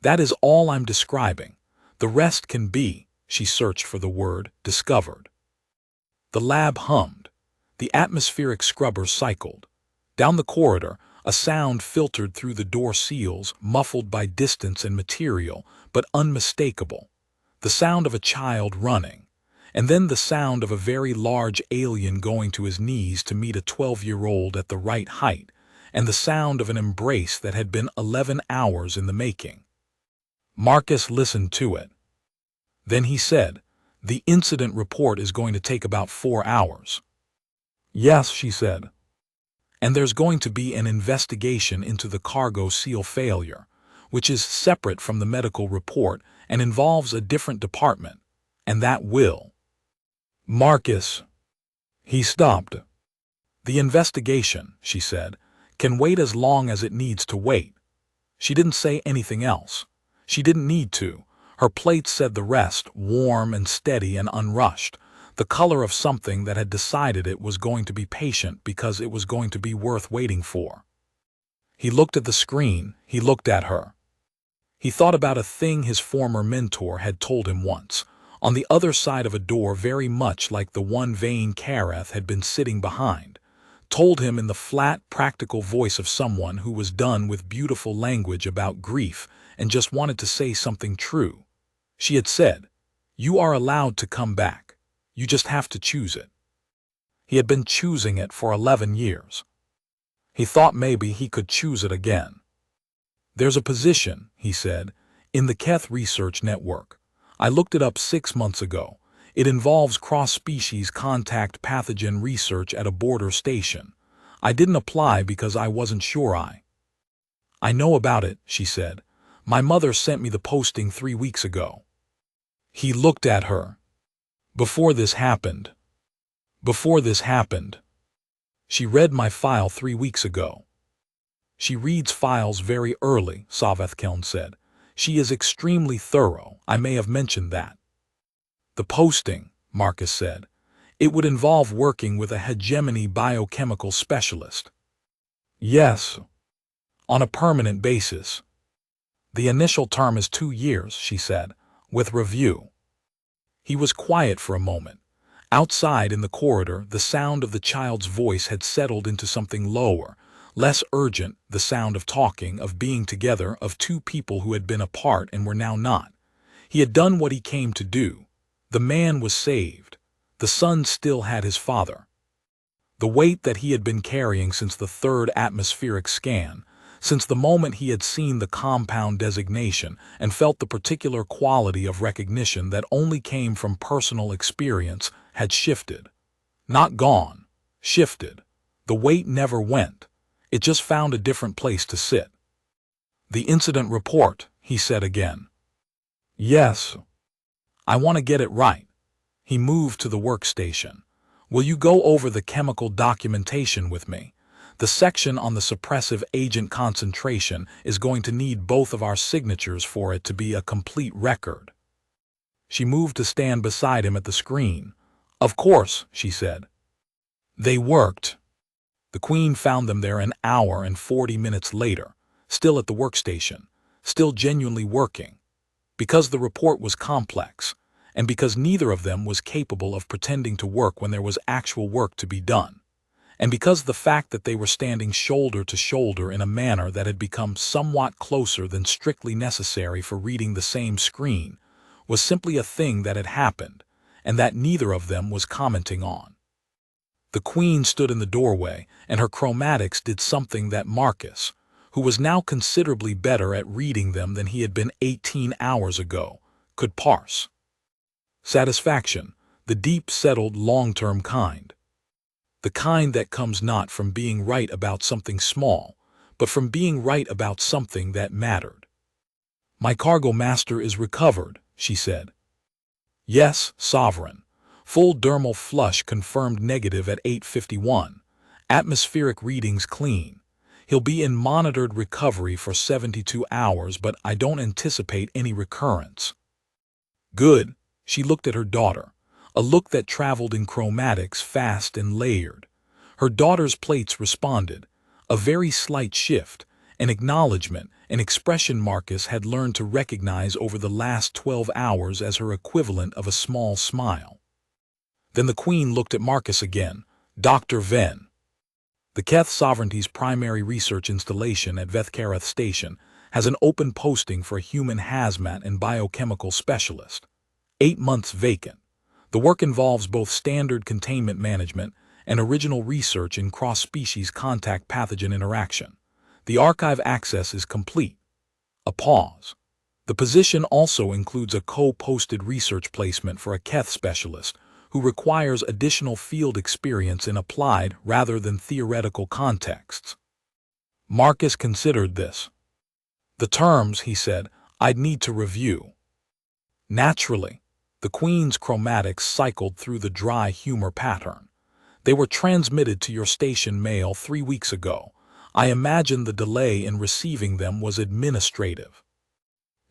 That is all I'm describing. The rest can be, she searched for the word, discovered. The lab hummed. The atmospheric scrubber cycled. Down the corridor, a sound filtered through the door seals, muffled by distance and material, but unmistakable. The sound of a child running. And then the sound of a very large alien going to his knees to meet a 12-year-old at the right height, and the sound of an embrace that had been 11 hours in the making. Marcus listened to it. Then he said, "The incident report is going to take about 4 hours." "Yes," she said. "And there's going to be an investigation into the cargo seal failure, which is separate from the medical report and involves a different department, and that will." Marcus. He stopped. "The investigation," she said, "can wait as long as it needs to wait." She didn't say anything else. She didn't need to. Her plate said the rest, warm and steady and unrushed, the color of something that had decided it was going to be patient because it was going to be worth waiting for. He looked at the screen. He looked at her. He thought about a thing his former mentor had told him once, on the other side of a door very much like the one Vane Kareth had been sitting behind, told him in the flat, practical voice of someone who was done with beautiful language about grief and just wanted to say something true. She had said, "You are allowed to come back. You just have to choose it." He had been choosing it for 11 years. He thought maybe he could choose it again. "There's a position," he said, "in the Keth Research Network. I looked it up 6 months ago. It involves cross-species contact pathogen research at a border station. I didn't apply because I wasn't sure I know about it," she said. "My mother sent me the posting 3 weeks ago." He looked at her. "Before this happened. Before this happened. She read my file 3 weeks ago." "She reads files very early," Savathkeln said. "She is extremely thorough. I may have mentioned that." "The posting," Marcus said. "It would involve working with a hegemony biochemical specialist." "Yes. On a permanent basis." "The initial term is 2 years," she said, "with review." He was quiet for a moment. Outside in the corridor, the sound of the child's voice had settled into something lower, less urgent, the sound of talking, of being together, of two people who had been apart and were now not. He had done what he came to do. The man was saved. The son still had his father. The weight that he had been carrying since the 3rd atmospheric scan, since the moment he had seen the compound designation and felt the particular quality of recognition that only came from personal experience, had shifted. Not gone. Shifted. The weight never went. It just found a different place to sit. "The incident report," he said again. "Yes. I want to get it right." He moved to the workstation. "Will you go over the chemical documentation with me? The section on the suppressive agent concentration is going to need both of our signatures for it to be a complete record." She moved to stand beside him at the screen. "Of course," she said. They worked. The Queen found them there an hour and 40 minutes later, still at the workstation, still genuinely working. Because the report was complex, and because neither of them was capable of pretending to work when there was actual work to be done, and because the fact that they were standing shoulder to shoulder in a manner that had become somewhat closer than strictly necessary for reading the same screen was simply a thing that had happened, and that neither of them was commenting on. The Queen stood in the doorway, and her chromatics did something that Marcus, who was now considerably better at reading them than he had been 18 hours ago, could parse. Satisfaction, the deep, settled, long-term kind. The kind that comes not from being right about something small, but from being right about something that mattered. "My cargo master is recovered," she said. "Yes, Sovereign. Full dermal flush confirmed negative at 8:51. Atmospheric readings clean. He'll be in monitored recovery for 72 hours, but I don't anticipate any recurrence. Good. She looked at her daughter, a look that traveled in chromatics fast and layered. Her daughter's plates responded, a very slight shift, an acknowledgement, an expression Marcus had learned to recognize over the last 12 hours as her equivalent of a small smile. Then the Queen looked at Marcus again. Dr. Venn. The Keth Sovereignty's primary research installation at Vethkareth Station has an open posting for a human hazmat and biochemical specialist. 8 months vacant. The work involves both standard containment management and original research in cross-species contact pathogen interaction. The archive access is complete. A pause. The position also includes a co-posted research placement for a Keth specialist who requires additional field experience in applied rather than theoretical contexts. Marcus considered this. The terms, he said, I'd need to review. Naturally, the Queen's chromatics cycled through the dry humor pattern. They were transmitted to your station mail 3 weeks ago. I imagine the delay in receiving them was administrative.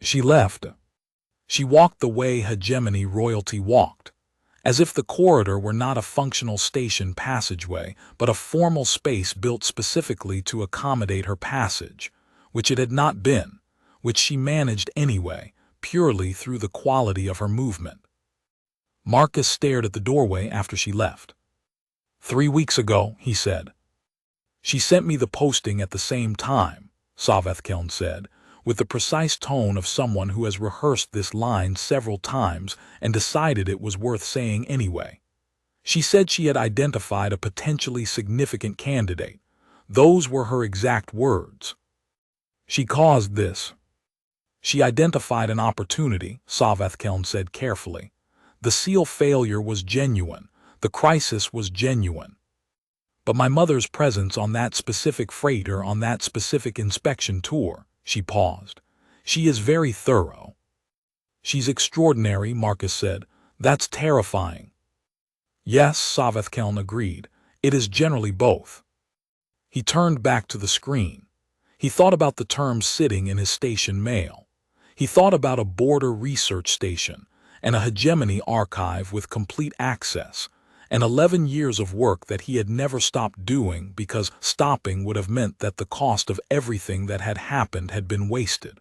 She left. She walked the way hegemony royalty walked, as if the corridor were not a functional station passageway, but a formal space built specifically to accommodate her passage, which it had not been, which she managed anyway, purely through the quality of her movement. Marcus stared at the doorway after she left. 3 weeks ago, he said. She sent me the posting at the same time, Savethkeln said, with the precise tone of someone who has rehearsed this line several times and decided it was worth saying anyway. She said she had identified a potentially significant candidate. Those were her exact words. She caused this. She identified an opportunity, Savethkeln said carefully. The seal failure was genuine. The crisis was genuine. But my mother's presence on that specific freighter on that specific inspection tour, she paused. She is very thorough. She's extraordinary, Marcus said. That's terrifying. Yes, Savethkeln agreed. It is generally both. He turned back to the screen. He thought about the terms sitting in his station mail. He thought about a border research station and a hegemony archive with complete access, and 11 years of work that he had never stopped doing because stopping would have meant that the cost of everything that had happened had been wasted.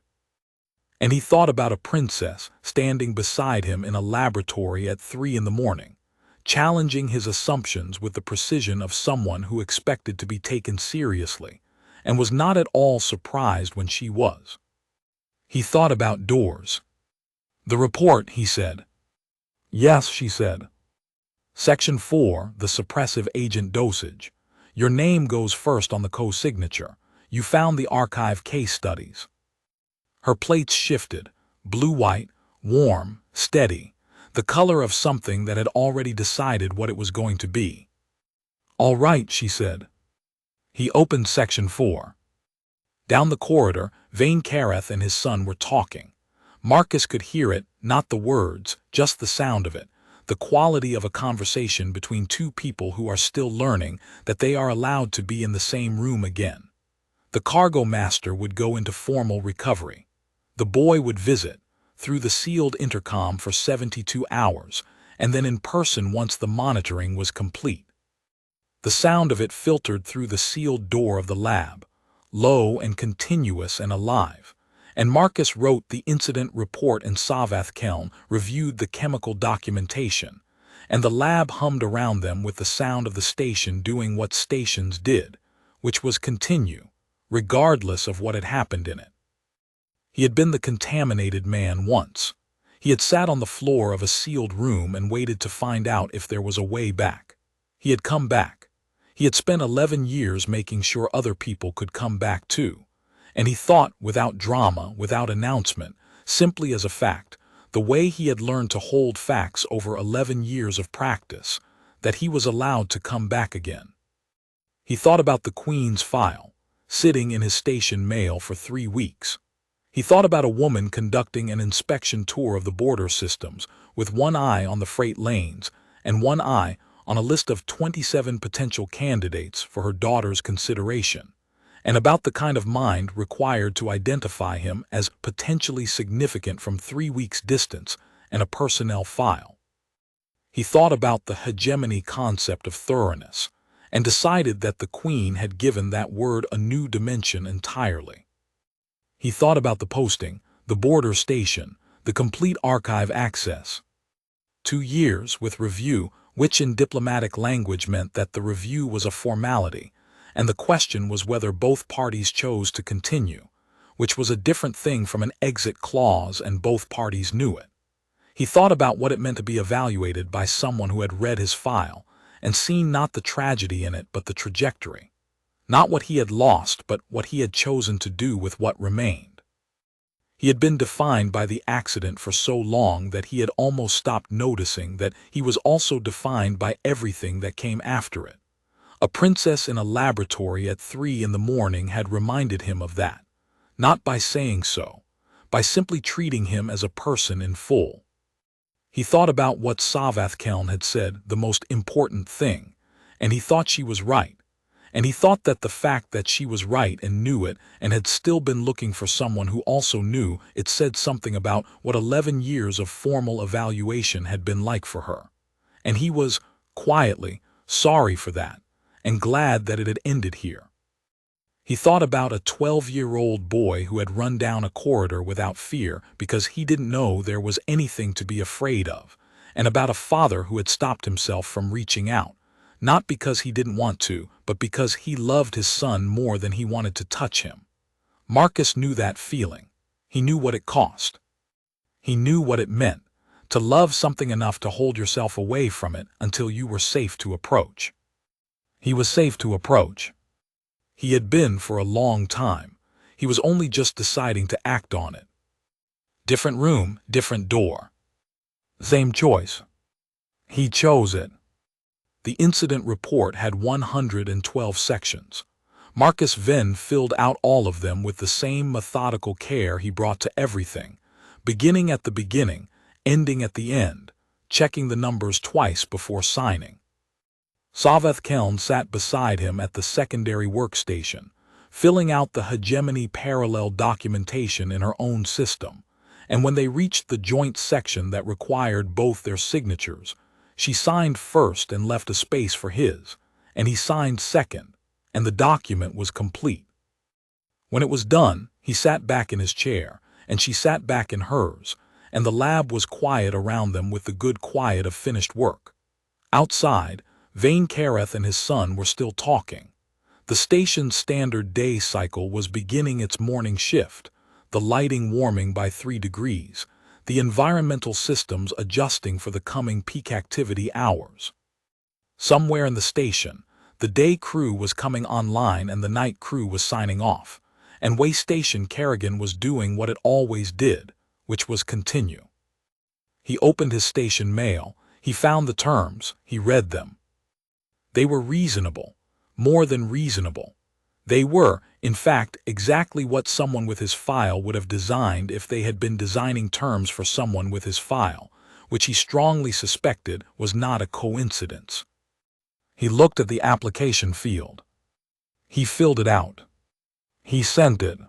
And he thought about a princess standing beside him in a laboratory at 3 in the morning, challenging his assumptions with the precision of someone who expected to be taken seriously, and was not at all surprised when she was. He thought about doors. The report, he said. Yes, she said. Section 4, the suppressive agent dosage. Your name goes first on the co-signature. You found the archive case studies. Her plates shifted, blue-white, warm, steady, the color of something that had already decided what it was going to be. All right, she said. He opened Section 4. Down the corridor, Vehkareth and his son were talking. Marcus could hear it, not the words, just the sound of it. The quality of a conversation between two people who are still learning that they are allowed to be in the same room again. The cargo master would go into formal recovery. The boy would visit, through the sealed intercom for 72 hours, and then in person once the monitoring was complete. The sound of it filtered through the sealed door of the lab, low and continuous and alive. And Marcus wrote the incident report and Savethkeln reviewed the chemical documentation, and the lab hummed around them with the sound of the station doing what stations did, which was continue, regardless of what had happened in it. He had been the contaminated man once. He had sat on the floor of a sealed room and waited to find out if there was a way back. He had come back. He had spent 11 years making sure other people could come back too. And he thought, without drama, without announcement, simply as a fact, the way he had learned to hold facts over 11 years of practice, that he was allowed to come back again. He thought about the Queen's file, sitting in his station mail for 3 weeks. He thought about a woman conducting an inspection tour of the border systems, with one eye on the freight lanes and one eye on a list of 27 potential candidates for her daughter's consideration, and about the kind of mind required to identify him as potentially significant from 3 weeks' distance and a personnel file. He thought about the hegemony concept of thoroughness, and decided that the Queen had given that word a new dimension entirely. He thought about the posting, the border station, the complete archive access. 2 years with review, which in diplomatic language meant that the review was a formality, and the question was whether both parties chose to continue, which was a different thing from an exit clause, and both parties knew it. He thought about what it meant to be evaluated by someone who had read his file and seen not the tragedy in it but the trajectory, not what he had lost but what he had chosen to do with what remained. He had been defined by the accident for so long that he had almost stopped noticing that he was also defined by everything that came after it. A princess in a laboratory at 3 in the morning had reminded him of that, not by saying so, by simply treating him as a person in full. He thought about what Savathkeln had said, the most important thing, and he thought she was right. And he thought that the fact that she was right and knew it and had still been looking for someone who also knew it said something about what 11 years of formal evaluation had been like for her. And he was, quietly, sorry for that, and glad that it had ended here. He thought about a 12-year-old boy who had run down a corridor without fear because he didn't know there was anything to be afraid of, and about a father who had stopped himself from reaching out, not because he didn't want to, but because he loved his son more than he wanted to touch him. Marcus knew that feeling. He knew what it cost. He knew what it meant, to love something enough to hold yourself away from it until you were safe to approach. He was safe to approach. He had been for a long time. He was only just deciding to act on it. Different room, different door. Same choice. He chose it. The incident report had 112 sections. Marcus Venn filled out all of them with the same methodical care he brought to everything, beginning at the beginning, ending at the end, checking the numbers twice before signing. Savathkeln sat beside him at the secondary workstation, filling out the hegemony parallel documentation in her own system, and when they reached the joint section that required both their signatures, she signed first and left a space for his, and he signed second, and the document was complete. When it was done, he sat back in his chair, and she sat back in hers, and the lab was quiet around them with the good quiet of finished work. Outside, Vane Kareth and his son were still talking. The station's standard day cycle was beginning its morning shift, the lighting warming by 3 degrees, the environmental systems adjusting for the coming peak activity hours. Somewhere in the station, the day crew was coming online and the night crew was signing off, and Way Station Kerrigan was doing what it always did, which was continue. He opened his station mail, he found the terms, he read them. They were reasonable, more than reasonable. They were, in fact, exactly what someone with his file would have designed if they had been designing terms for someone with his file, which he strongly suspected was not a coincidence. He looked at the application field. He filled it out. He sent it.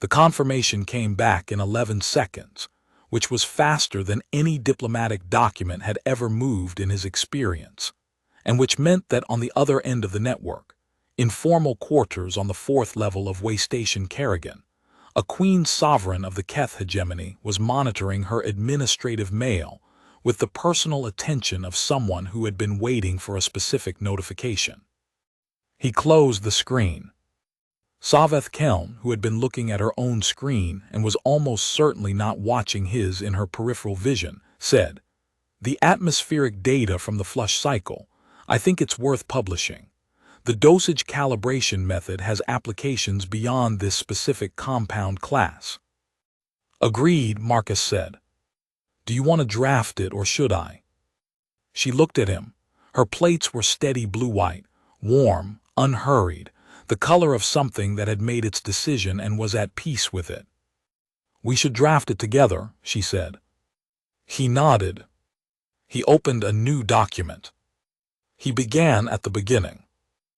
The confirmation came back in 11 seconds, which was faster than any diplomatic document had ever moved in his experience, and which meant that on the other end of the network, in formal quarters on the 4th level of Way Station Kerrigan, a queen sovereign of the Keth hegemony was monitoring her administrative mail with the personal attention of someone who had been waiting for a specific notification. He closed the screen. Savathkeln, who had been looking at her own screen and was almost certainly not watching his in her peripheral vision, said, "The atmospheric data from the flush cycle, I think it's worth publishing. The dosage calibration method has applications beyond this specific compound class." "Agreed," Marcus said. "Do you want to draft it or should I?" She looked at him. Her plates were steady blue-white, warm, unhurried, the color of something that had made its decision and was at peace with it. "We should draft it together," she said. He nodded. He opened a new document. He began at the beginning.